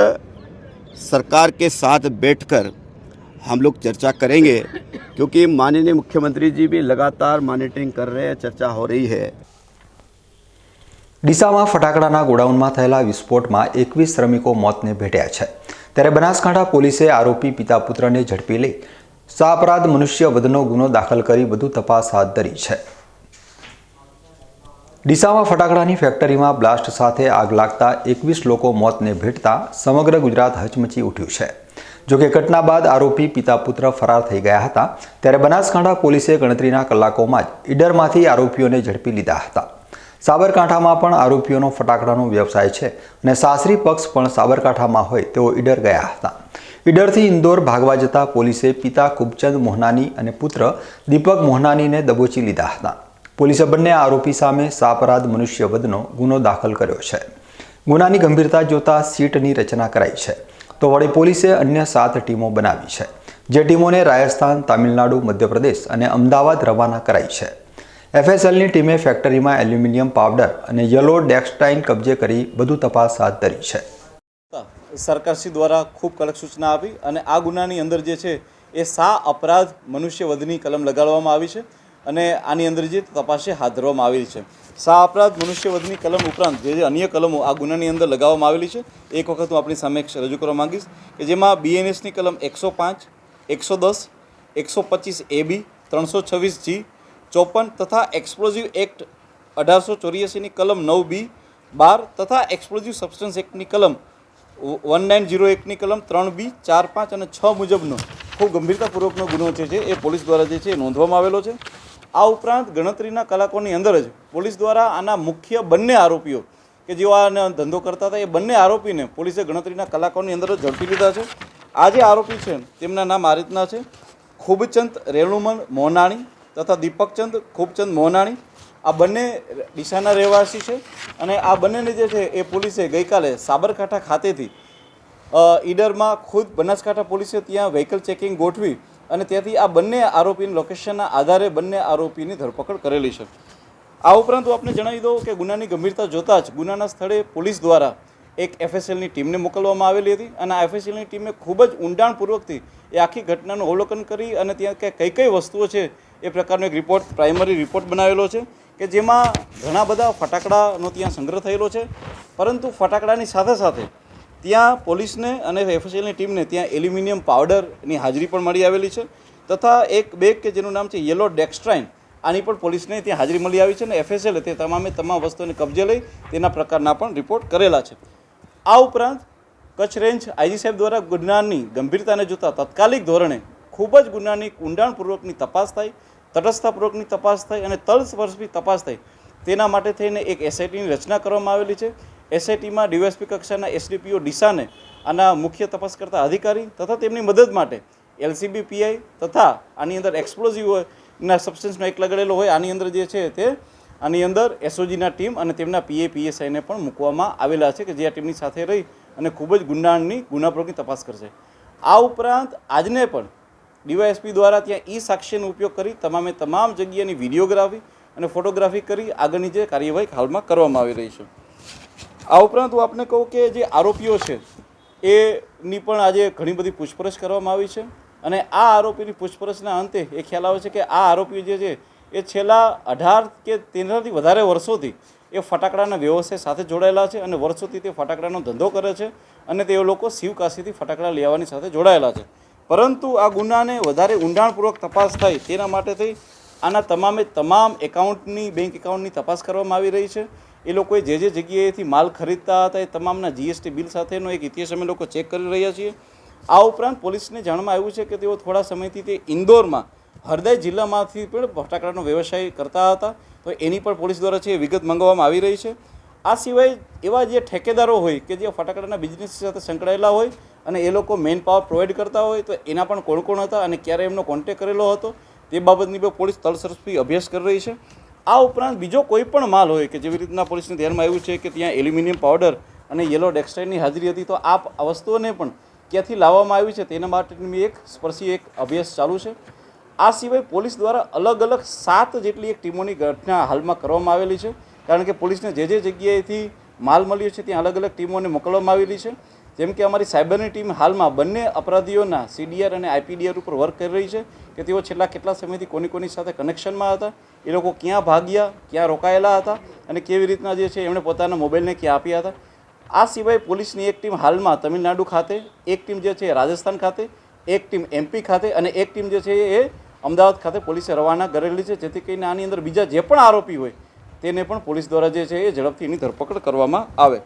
सरकार के साथ बैठकर हम लोग चर्चा करेंगे, क्योंकि माननीय मुख्यमंत्री जी भी लगातार मॉनिटरिंग कर रहे हैं, चर्चा हो रही है। ડીસામાં ફટાકડાના ગોડાઉનમાં થયેલા વિસ્ફોટમાં 21 શ્રમિકો મોતને ભેટ્યા છે। ત્યારે બનાસકાંઠા પોલીસે આરોપી પિતા પુત્રને ઝડપી લઈ સાપરાધ મનુષ્ય વધનો ગુનો દાખલ કરી વધુ તપાસ હાથ ધરી છે। ડીસામાં ફટાકડાની ફેક્ટરીમાં બ્લાસ્ટ સાથે આગ લાગતા 21 લોકો મોતને ભેટતા સમગ્ર ગુજરાત હચમચી ઉઠ્યું છે। જો કે ઘટના બાદ આરોપી પિતા પુત્ર ફરાર થઈ ગયા હતા। ત્યારે બનાસકાંઠા પોલીસે ગણતરીના કલાકોમાં જ ઈડરમાંથી આરોપીઓને ઝડપી લીધા હતા। સાબરકાંઠામાં પણ આરોપીઓનો ફટાકડાનો વ્યવસાય છે અને સાસરી પક્ષ પણ સાબરકાંઠામાં હોય તેઓ ઈડર ગયા હતા। ઈડરથી ઇન્દોર ભાગવા જતા પોલીસે પિતા કુબચંદ મોહનાની અને પુત્ર દીપક મોહનાનીને દબોચી લીધા હતા। પોલીસે બંને આરોપી સામે સાપરાધ મનુષ્યવધનો ગુનો દાખલ કર્યો છે। ગુનાની ગંભીરતા જોતા સીટની રચના કરાઈ છે। તો વળી પોલીસે અન્ય 7 ટીમો બનાવી છે, જે ટીમોને રાજસ્થાન, તામિલનાડુ, મધ્યપ્રદેશ અને અમદાવાદ રવાના કરાઈ છે। એફએસએલની ટીમે ફેક્ટરીમાં એલ્યુમિનિયમ પાવડર અને યલો ડેક્સટાઇન કબજે કરી વધુ તપાસ હાથ ધરી છે। સરકારશ્રી દ્વારા ખૂબ કડક સૂચના આપી અને આ ગુનાની અંદર જે છે એ સા અપરાધ મનુષ્ય વધની કલમ લગાડવામાં આવી છે અને આની અંદર જે તપાસ હાથ ધરવામાં આવેલી છે. સા અપરાધ મનુષ્ય વધની કલમ ઉપરાંત જે અન્ય કલમો આ ગુનાની અંદર લગાવવામાં આવેલી છે એક વખત હું આપણી સામે રજૂ કરવા માંગીશ કે જેમાં BNSની કલમ 105, 110, 125 AB, 326G, 54 તથા એક્સપ્લોઝિવ એક્ટ 1884ની કલમ 9B, 12 તથા એક્સપ્લોઝિવ સબસ્ટન્સ એક્ટની કલમ 1901ની કલમ 3B, 4, 5 અને 6 મુજબનો ખૂબ ગંભીરતાપૂર્વકનો ગુનો છે એ પોલીસ દ્વારા જે છે એ નોંધવામાં આવેલો છે. આ ઉપરાંત ગણતરીના કલાકોની અંદર જ પોલીસ દ્વારા આના મુખ્ય બંને આરોપીઓ કે જેઓ આનો ધંધો કરતા હતા એ બંને આરોપીને પોલીસે ગણતરીના કલાકોની અંદર જ ઝડપી લીધા છે. આ જે આરોપી છે તેમના નામ આ રીતના છે: ખૂબચંદ રેણુમન મોહનાણી તથા દીપકચંદ ખૂબચંદ મોહનાણી. આ બંને ડીસાના રહેવાસી છે અને આ બંનેને જે છે એ પોલીસે ગઈકાલે સાબરકાંઠા ખાતેથી ઈડરમાં ખુદ બનાસકાંઠા પોલીસે ત્યાં વ્હીકલ ચેકિંગ ગોઠવી અને ત્યાંથી આ બંને આરોપીની લોકેશનના આધારે બંને આરોપીની ધરપકડ કરેલી છે. આ ઉપરાંત હું આપને જણાવી દઉં કે ગુનાની ગંભીરતા જોતાં જ ગુનાના સ્થળે પોલીસ દ્વારા એક FSLની ટીમને મોકલવામાં આવેલી હતી અને આ FSLની ટીમે ખૂબ જ ઊંડાણપૂર્વકથી એ આખી ઘટનાનું અવલોકન કરી અને ત્યાં કઈ કઈ વસ્તુઓ છે એ પ્રકારનો એક રિપોર્ટ, પ્રાઇમરી રિપોર્ટ બનાવેલો છે કે જેમાં ઘણા બધા ફટાકડાનો ત્યાં સંગ્રહ થયેલો છે. પરંતુ ફટાકડાની સાથે સાથે ત્યાં પોલીસને અને FSLની ટીમને ત્યાં એલ્યુમિનિયમ પાવડરની હાજરી પણ મળી આવેલી છે તથા એક બેગ કે જેનું નામ છે યેલો ડેક્સ્ટ્રાઇન, આની પણ પોલીસને ત્યાં હાજરી મળી આવી છે અને FSL તે તમામ વસ્તુઓને કબજે લઈ તેના પ્રકારના પણ રિપોર્ટ કરેલા છે. આ ઉપરાંત કચ્છ રેન્જ IG સાહેબ દ્વારા ગુનાની ગંભીરતાને જોતા તાત્કાલિક ધોરણે ખૂબ જ ગુનાની ઊંડાણપૂર્વકની તપાસ થાય, તટસ્થતાપૂર્વકની તપાસ થાય અને તલસ્પર્શી તપાસ થાય તેના માટે થઈને એક SITની રચના કરવામાં આવેલી છે. SITમાં DYSP કક્ષાના SDPO ડીસાને આના મુખ્ય તપાસ કરતા અધિકારી તથા તેમની મદદ માટે LCB PI તથા આની અંદર એક્સપ્લોઝિવના સબસ્ટન્સનો એક લગાડેલો હોય આની અંદર જે છે તે આની અંદર SOGના ટીમ અને તેમના PA PSIને પણ મૂકવામાં આવેલા છે કે જે આ ટીમની સાથે રહી અને ખૂબ જ ગુનાપ્રયોગની તપાસ કરશે. આ ઉપરાંત આજને પણ DYSP દ્વારા ત્યાં સાક્ષ્યનો ઉપયોગ કરી તમામ જગ્યાની વિડીયોગ્રાફી અને ફોટોગ્રાફી કરી આગળની જે કાર્યવાહી હાલમાં કરવામાં આવી રહી છે. આ ઉપરાંત હું આપને કહું કે જે આરોપીઓ છે એની પણ આજે ઘણી બધી પૂછપરછ કરવામાં આવી છે અને આ આરોપીની પૂછપરછના અંતે એ ખ્યાલ આવે છે કે આ આરોપીઓ જે છે એ છેલ્લા 18 કે 13થી વધારે વર્ષોથી એ ફટાકડાના વ્યવસાય સાથે જોડાયેલા છે અને વર્ષોથી તે ફટાકડાનો ધંધો કરે છે અને તે લોકો શિવકાશીથી ફટાકડા લેવાની સાથે જોડાયેલા છે. પરંતુ આ ગુનાને વધારે ઊંડાણપૂર્વક તપાસ થાય તેના માટે થઈ આના તમામ એકાઉન્ટની, બેંક એકાઉન્ટની તપાસ કરવામાં આવી રહી છે. એ લોકોએ જે જગ્યાએથી માલ ખરીદતા હતા એ તમામના GST બિલ સાથેનો એક ઇતિહાસ અમે લોકો ચેક કરી રહ્યા છીએ. આ ઉપરાંત પોલીસને જાણવામાં આવ્યું છે કે તેઓ થોડા સમયથી તે ઇન્દોરમાં હરદાઈ જિલ્લામાંથી પણ ફટાકડાનો વ્યવસાય કરતા હતા, તો એની પણ પોલીસ દ્વારા છે વિગત મંગાવવામાં આવી રહી છે. આ સિવાય એવા જે ઠેકેદારો હોય કે જે ફટાકડાના બિઝનેસ સાથે સંકળાયેલા હોય અને એ લોકો મેન પાવર પ્રોવાઈડ કરતા હોય તો એના પણ કોણ કોણ હતા અને ક્યારે એમનો કોન્ટેક્ટ કરેલો હતો તે બાબતની પણ પોલીસ તલસ્પર્શી અભ્યાસ કરી રહી છે. આ ઉપરાંત બીજો કોઈ પણ માલ હોય કે જેવી રીતના પોલીસને ધ્યાનમાં આવ્યું છે કે ત્યાં એલ્યુમિનિયમ પાવડર અને યેલો ડેક્સ્ટ્રાઇનની હાજરી હતી, તો આ વસ્તુઓને પણ ક્યાંથી લાવવામાં આવી છે તેના માટેની એક અભ્યાસ ચાલુ છે. આ સિવાય પોલીસ દ્વારા અલગ અલગ 7 જેટલી એક ટીમોની ઘટના હાલમાં કરવામાં આવેલી છે, કારણ કે પોલીસને જે જગ્યાએથી માલ મળ્યો છે ત્યાં અલગ અલગ ટીમોને મોકલવામાં આવેલી છે. જેમ કે અમારી સાયબરની ટીમ હાલમાં બંને અપરાધીઓના CDR અને IPDR ઉપર વર્ક કરી રહી છે કે તેઓ છેલ્લા કેટલા સમયથી કોની સાથે કનેક્શનમાં હતા, એ લોકો ક્યાં ભાગ્યા, ક્યાં રોકાયેલા હતા અને કેવી રીતના જે છે એમણે પોતાના મોબાઈલને ક્યાં આપ્યા હતા. આ સિવાય પોલીસની એક ટીમ હાલમાં તમિલનાડુ ખાતે, એક ટીમ જે છે રાજસ્થાન ખાતે, એક ટીમ MP ખાતે અને એક ટીમ જે છે એ અમદાવાદ ખાતે પોલીસે રવાના કરેલી છે, જેથી કરીને આની અંદર બીજા જે પણ આરોપી હોય તેને પણ પોલીસ દ્વારા જે છે એ ઝડપથી એની ધરપકડ કરવામાં આવે.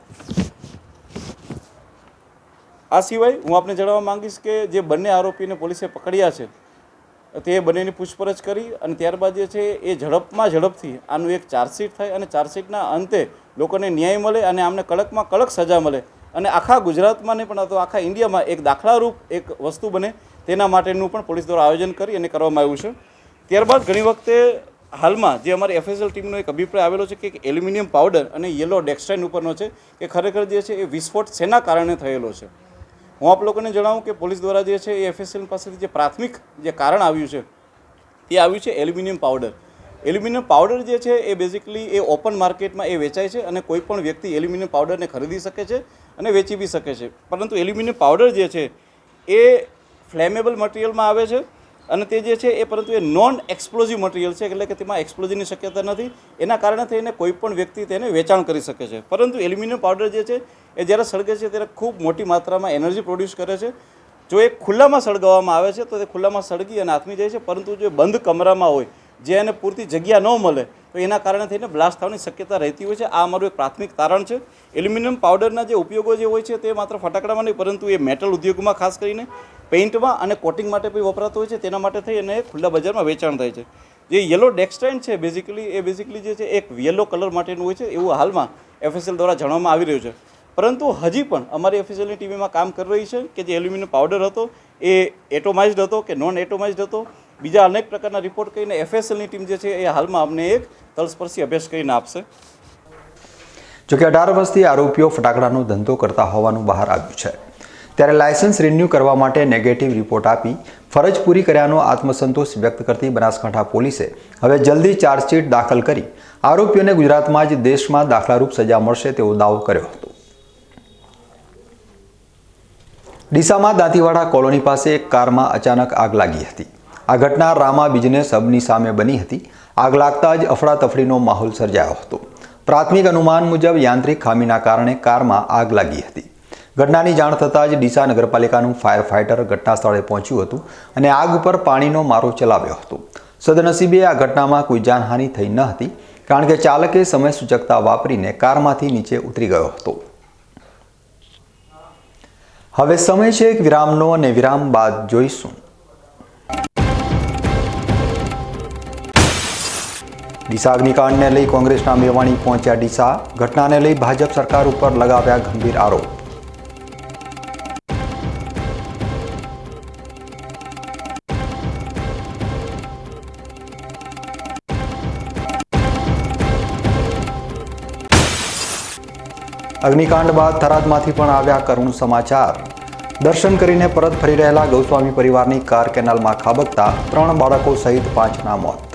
આ સિવાય હું આપને જણાવવા માંગીશ કે જે બંને આરોપીને પોલીસે પકડ્યા છે તે બંનેની પૂછપરછ કરી અને ત્યારબાદ જે છે એ ઝડપથી આનું એક ચાર્જશીટ થાય અને ચાર્જશીટના અંતે લોકોને ન્યાય મળે અને આમને કડકમાં કડક સજા મળે અને આખા ગુજરાતમાં નહીં પણ આખા ઇન્ડિયામાં એક દાખલારૂપ એક વસ્તુ બને તેના માટેનું પણ પોલીસ દ્વારા આયોજન કરી અને કરવામાં આવ્યું છે. ત્યારબાદ ઘણી વખતે હાલમાં જે અમારી FSL ટીમનો એક અભિપ્રાય આવેલો છે કે એલ્યુમિનિયમ પાવડર અને યેલો ડેક્સ્ટ્રાઇન ઉપરનો છે કે ખરેખર જે છે એ વિસ્ફોટ શેના કારણે થયેલો છે. હું આપ લોકોને જણાવું કે પોલીસ દ્વારા જે છે એ FSL પાસેથી જે પ્રાથમિક જે કારણ આવ્યું છે તે આવ્યું છે એલ્યુમિનિયમ પાવડર. એલ્યુમિનિયમ પાવડર જે છે એ બેઝિકલી એ ઓપન માર્કેટમાં એ વેચાય છે અને કોઈ પણ વ્યક્તિ એલ્યુમિનિયમ પાવડરને ખરીદી શકે છે અને વેચી બી શકે છે. પરંતુ એલ્યુમિનિયમ પાવડર જે છે એ ફ્લેમેબલ મટીરિયલમાં આવે છે અને તે જે છે એ પરંતુ એ નોન એક્સપ્લોઝિવ મટીરિયલ છે, એટલે કે તેમાં એક્સપ્લોઝિવની શક્યતા નથી. એના કારણે થઈને કોઈ પણ વ્યક્તિ તેને વેચાણ કરી શકે છે. પરંતુ એલ્યુમિનિયમ પાવડર જે છે એ જ્યારે સળગે છે ત્યારે ખૂબ મોટી માત્રામાં એનર્જી પ્રોડ્યુસ કરે છે. જો એ ખુલ્લામાં સળગાવવામાં આવે છે તો તે ખુલ્લામાં સળગી અને આથમી જાય છે, પરંતુ જો બંધ કમરામાં હોય જે એને પૂરતી જગ્યા ન મળે તો એના કારણે થઈને બ્લાસ્ટ થવાની શક્યતા રહેતી હોય છે. આ અમારું એક પ્રાથમિક તારણ છે. એલ્યુમિનિયમ પાવડરના જે ઉપયોગો જે હોય છે તે માત્ર ફટાકડામાં નહીં, પરંતુ એ મેટલ ઉદ્યોગમાં ખાસ કરીને પેઇન્ટમાં અને કોટિંગ માટે પણ વપરાતો હોય છે. તેના માટે થઈ અને ખુલ્લા બજારમાં વેચાણ થાય છે. જે યલો ડેક્સ્ટ્રાઇન છે બેઝિકલી જે છે એક યલો કલર માટેનું હોય છે એવું હાલમાં FSL દ્વારા જાણવામાં આવી રહ્યું છે. પરંતુ હજી પણ અમારી FSLની ટીમમાં કામ કરી રહી છે કે જે એલ્યુમિનિયમ પાવડર હતો એ એટોમાઇઝડ હતો કે નોન એટોમાઇઝડ હતો. બીજા અનેક પ્રકારના રિપોર્ટ કરીને FSLની ટીમ જે છે એ હાલમાં અમને એક તલસ્પર્શી અભ્યાસ કરીને આપશે. જોકે 18 વર્ષથી આરોપીઓ ફટાકડાનો ધંધો કરતા હોવાનું બહાર આવ્યું છે. ત્યારે લાયસન્સ રિન્યૂ કરવા માટે નેગેટિવ રિપોર્ટ આપી ફરજ પૂરી કર્યાનો આત્મસંતોષ વ્યક્ત કરતી બનાસકાંઠા પોલીસે હવે જલ્દી ચાર્જશીટ દાખલ કરી આરોપીઓને ગુજરાતમાં જ દેશમાં દાખલારૂપ સજા મળશે તેવો દાવો કર્યો હતો. ડીસામાં દાંતીવાડા કોલોની પાસે એક કારમાં અચાનક આગ લાગી હતી. આ ઘટના રામા બિઝનેસ હબની સામે બની હતી. આગ લાગતા જ અફડાતફડીનો માહોલ સર્જાયો હતો. પ્રાથમિક અનુમાન મુજબ યાંત્રિક ખામીના કારણે કારમાં આગ લાગી હતી. ઘટનાની જાણ થતાં જ ડીસા નગરપાલિકાનું ફાયર ફાઇટર ઘટના સ્થળે પહોંચ્યું હતું અને આગ ઉપર પાણીનો મારો ચલાવ્યો હતો. સદનસીબે આ ઘટનામાં કોઈ જાનહાનિ થઈ ન હતી, કારણ કે ચાલકે સમય સૂચકતા વાપરીને કારમાંથી નીચે ઉતરી ગયો હતો. હવે સમય છે એક વિરામનો અને વિરામ બાદ જોઈશું ડીસા અગ્નિકાંડને લઈ કોંગ્રેસના મેવાણી પહોંચ્યા ડીસા. ઘટનાને લઈ ભાજપ સરકાર ઉપર લગાવ્યા ગંભીર આરોપ. અગ્નિકાંડ બાદ થરાદમાંથી પણ આવ્યા કરુણ સમાચાર. દર્શન કરીને પરત ફરી રહેલા ગૌસ્વામી પરિવારની કાર કેનાલમાં ખાબકતા 3 બાળકો સહિત 5ના મોત.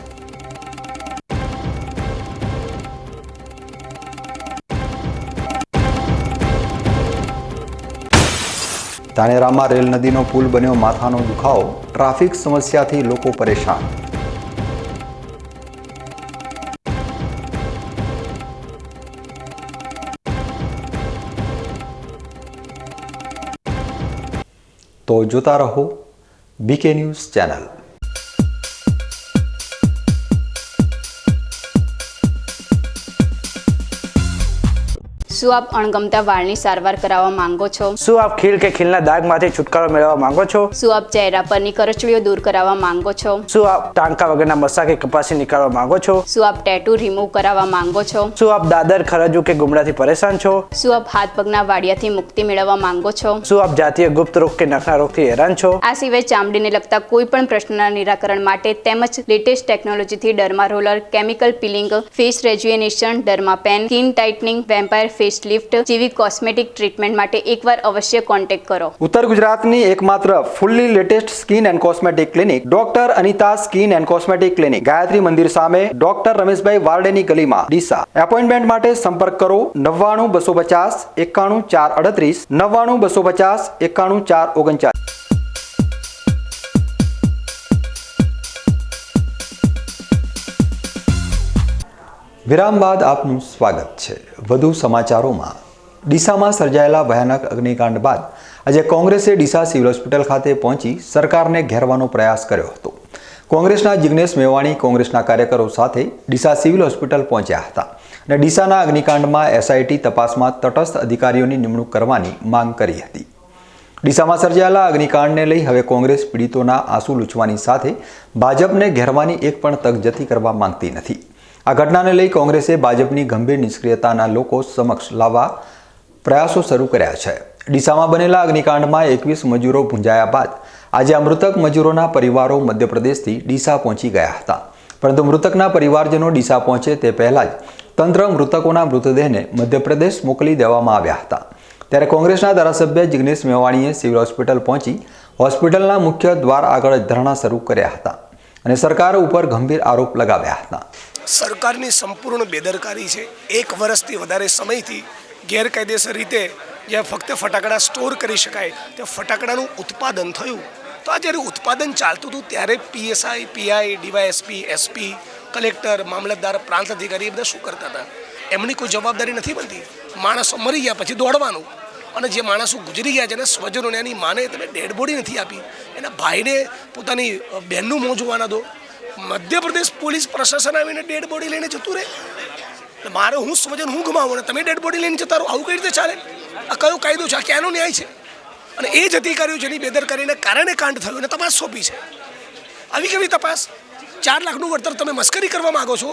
ધાનેરામાં રેલ નદીનો પુલ બન્યો માથાનો દુખાવો. ટ્રાફિક સમસ્યાથી લોકો પરેશાન. તો જોતા રહો BK ન્યૂઝ ચેનલ. શું આપ અણગમતા વાળની સારવાર કરાવવા માંગો છો? શું આપ ખીલ કે ખીલના દાગમાંથી છુટકારો મેળવવા માંગો છો? શું આપ ચહેરા પરની કરચલીઓ દૂર કરાવવા માંગો છો? શું આપ ટાંકા વગરના મસા કે કપાસી નીકાળવા માંગો છો? શું આપ ટેટુ રિમૂવ કરાવવા માંગો છો? શું આપ દાદર ખરજુ કે ગુમડાથી પરેશાન છો? શું આપ હાથ પગના વાડિયાથી મુક્તિ મેળવવા માંગો છો? શું આપ જાતીય ગુપ્ત રોગ કે નખના રોગથી હેરાન છો? આ સિવાય ચામડીને લગતા કોઈ પણ પ્રશ્નના નિરાકરણ માટે તેમજ લેટેસ્ટ ટેકનોલોજીથી derma roller, chemical peeling, face rejuvenation, derma pen, skin tightening, vampire face lift જેવી કોસ્મેટિક ટ્રીટમેન્ટ માટે એકવાર અવશ્ય કોન્ટેક્ટ કરો. ઉત્તર ગુજરાતની એકમાત્ર fully latest skin and cosmetic clinic doctor Anita skin and cosmetic clinic, Gayatri Mandir સામે, ડોક્ટર રમેશભાઈ વારડેની ગલીમાં, ડીસા. એપોઇન્ટમેન્ટ માટે સંપર્ક કરો 99 250 91 438 99 250 91 439. વિરામ બાદ આપનું સ્વાગત છે. વધુ સમાચારોમાં. ડીસામાં સર્જાયેલા ભયાનક અગ્નિકાંડ બાદ આજે કોંગ્રેસે ડીસા સિવિલ હોસ્પિટલ ખાતે પહોંચી સરકારને ઘેરવાનો પ્રયાસ કર્યો હતો. કોંગ્રેસના જિગ્નેશ મેવાણી કોંગ્રેસના કાર્યકરો સાથે ડીસા સિવિલ હોસ્પિટલ પહોંચ્યા હતા અને ડીસાના અગ્નિકાંડમાં SIT તપાસમાં તટસ્થ અધિકારીઓની નિમણૂક કરવાની માંગ કરી હતી. ડીસામાં સર્જાયેલા અગ્નિકાંડને લઈ હવે કોંગ્રેસ પીડિતોના આંસુ લૂછવાની સાથે ભાજપને ઘેરવાની એક પણ તક જતી કરવા માંગતી નથી. આ ઘટનાને લઈ કોંગ્રેસે ભાજપની ગંભીર નિષ્ક્રિયતાના લોકો સમક્ષ લાવવા પ્રયાસો શરૂ કર્યા છે. ડીસામાં બનેલા અગ્નિકાંડમાં 21 મજૂરો ભૂંજાયા બાદ આજે આ મૃતક મજૂરોના પરિવારો મધ્યપ્રદેશથી ડીસા પહોંચી ગયા હતા. પરંતુ મૃતકના પરિવારજનો ડીસા પહોંચે તે પહેલા જ તંત્ર મૃતકોના મૃતદેહને મધ્યપ્રદેશ મોકલી દેવામાં આવ્યા હતા. ત્યારે કોંગ્રેસના ધારાસભ્ય જિગ્નેશ મેવાણીએ સિવિલ હોસ્પિટલ પહોંચી હોસ્પિટલના મુખ્ય દ્વાર આગળ ધરણા શરૂ કર્યા હતા અને સરકાર ઉપર ગંભીર આરોપ લગાવ્યા હતા. સરકારની સંપૂર્ણ બેદરકારી છે. 1 વર્ષથી વધારે સમયથી ગેરકાયદેસર રીતે જ્યાં ફક્ત ફટાકડા સ્ટોર કરી શકાય ત્યાં ફટાકડાનું ઉત્પાદન થયું. તો આ જ્યારે ઉત્પાદન ચાલતું હતું ત્યારે PSI, PI, DYSP, SP, collector, મામલતદાર, પ્રાંત અધિકારી એ બધા શું કરતા હતા? એમની કોઈ જવાબદારી નથી બનતી. માણસો મરી ગયા પછી દોડવાનું, અને જે માણસો ગુજરી ગયા છે એના સ્વજનોને, એની માને તમે ડેડ બોડી નથી આપી, એના ભાઈને પોતાની બહેનનું મોં જોવા ના દો. મધ્યપ્રદેશ પોલીસ પ્રશાસન આવીને ડેડ બોડી લઈને જતું રહે. મારે હું સ્વજન હું ગુમાવું અને તમે ડેડ બોડી લઈને જતા રહો, આવું કઈ રીતે ચાલે? આ કયો કાયદો છે? આ ક્યાંનો ન્યાય છે? અને એ જ અધિકારીઓ જેની બેદરકારીને કારણે કાંડ થયો એને તપાસ સોંપી છે. આવી કેવી તપાસ? 4 લાખનું વળતર તમે મસ્કરી કરવા માગો છો?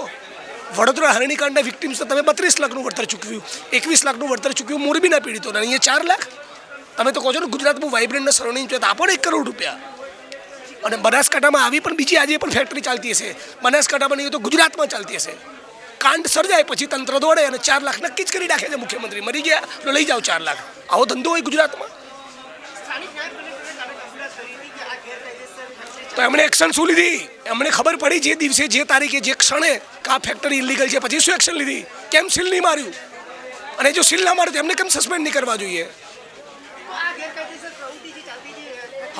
વડોદરા હરણીકાંડના વિક્ટિમ્સને તમે 32 લાખનું વળતર ચૂકવ્યું, 21 લાખનું વળતર ચૂકવ્યું મોરબીના પીડિતોને, અહીંયા 4 લાખ. તમે તો કહો છો ને ગુજરાત બહુ વાઇબ્રન્ટ ને સરાઉન્ડિંગ છે, તો આપો ને 1 કરોડ રૂપિયા. અને બનાસકાંઠામાં આવી પણ બીજી આજે પણ ફેક્ટરી ચાલતી હશે, બનાસકાંઠામાં નહીં તો ગુજરાતમાં ચાલતી હશે. કાંડ સર્જાય પછી તંત્ર દોડે અને 4 લાખ નક્કી જ કરી નાખે છે મુખ્યમંત્રી. મરી ગયા તો લઈ જાઓ 4 લાખ. આવો ધંધો હોય ગુજરાતમાં? તો એમણે એક્શન શું લીધી? એમણે ખબર પડી જે દિવસે, જે તારીખે, જે ક્ષણે કે આ ફેક્ટરી ઇલીગલ છે, પછી શું એક્શન લીધી? કેમ સીલ નહીં માર્યું? અને જો સીલ ના માર્યું તો એમને કેમ સસ્પેન્ડ નહીં કરવા જોઈએ?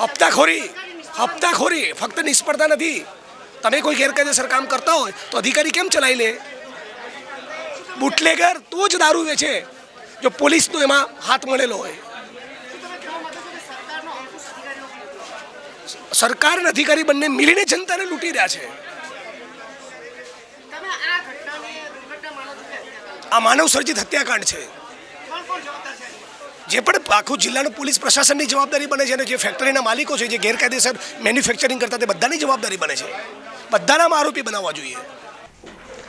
હપ્તાખોરી ફક્ત નિષ્ફળતા નથી. તમે કોઈ ગેરકાયદેસર કામ કરતા હોય તો અધિકારી કેમ ચલાવી લે? બુટલેગર તો જ દારૂ વેચે જો પોલીસનો એમાં હાથ મળેલો હોય. સરકાર અને અધિકારી બંને મિલીને જનતાને લૂંટી રહ્યા છે. આ માનવ સર્જિત હત્યાકાંડ છે. જે પણ આખું જિલ્લાનું પોલીસ પ્રશાસનની જવાબદારી બને છે અને જે ફેક્ટરીના માલિકો છે, જે ગેરકાયદેસર મેન્યુફેક્ચરિંગ કરતા, તે બધાની જવાબદારી બને છે. બધાના આરોપી બનાવવા જોઈએ.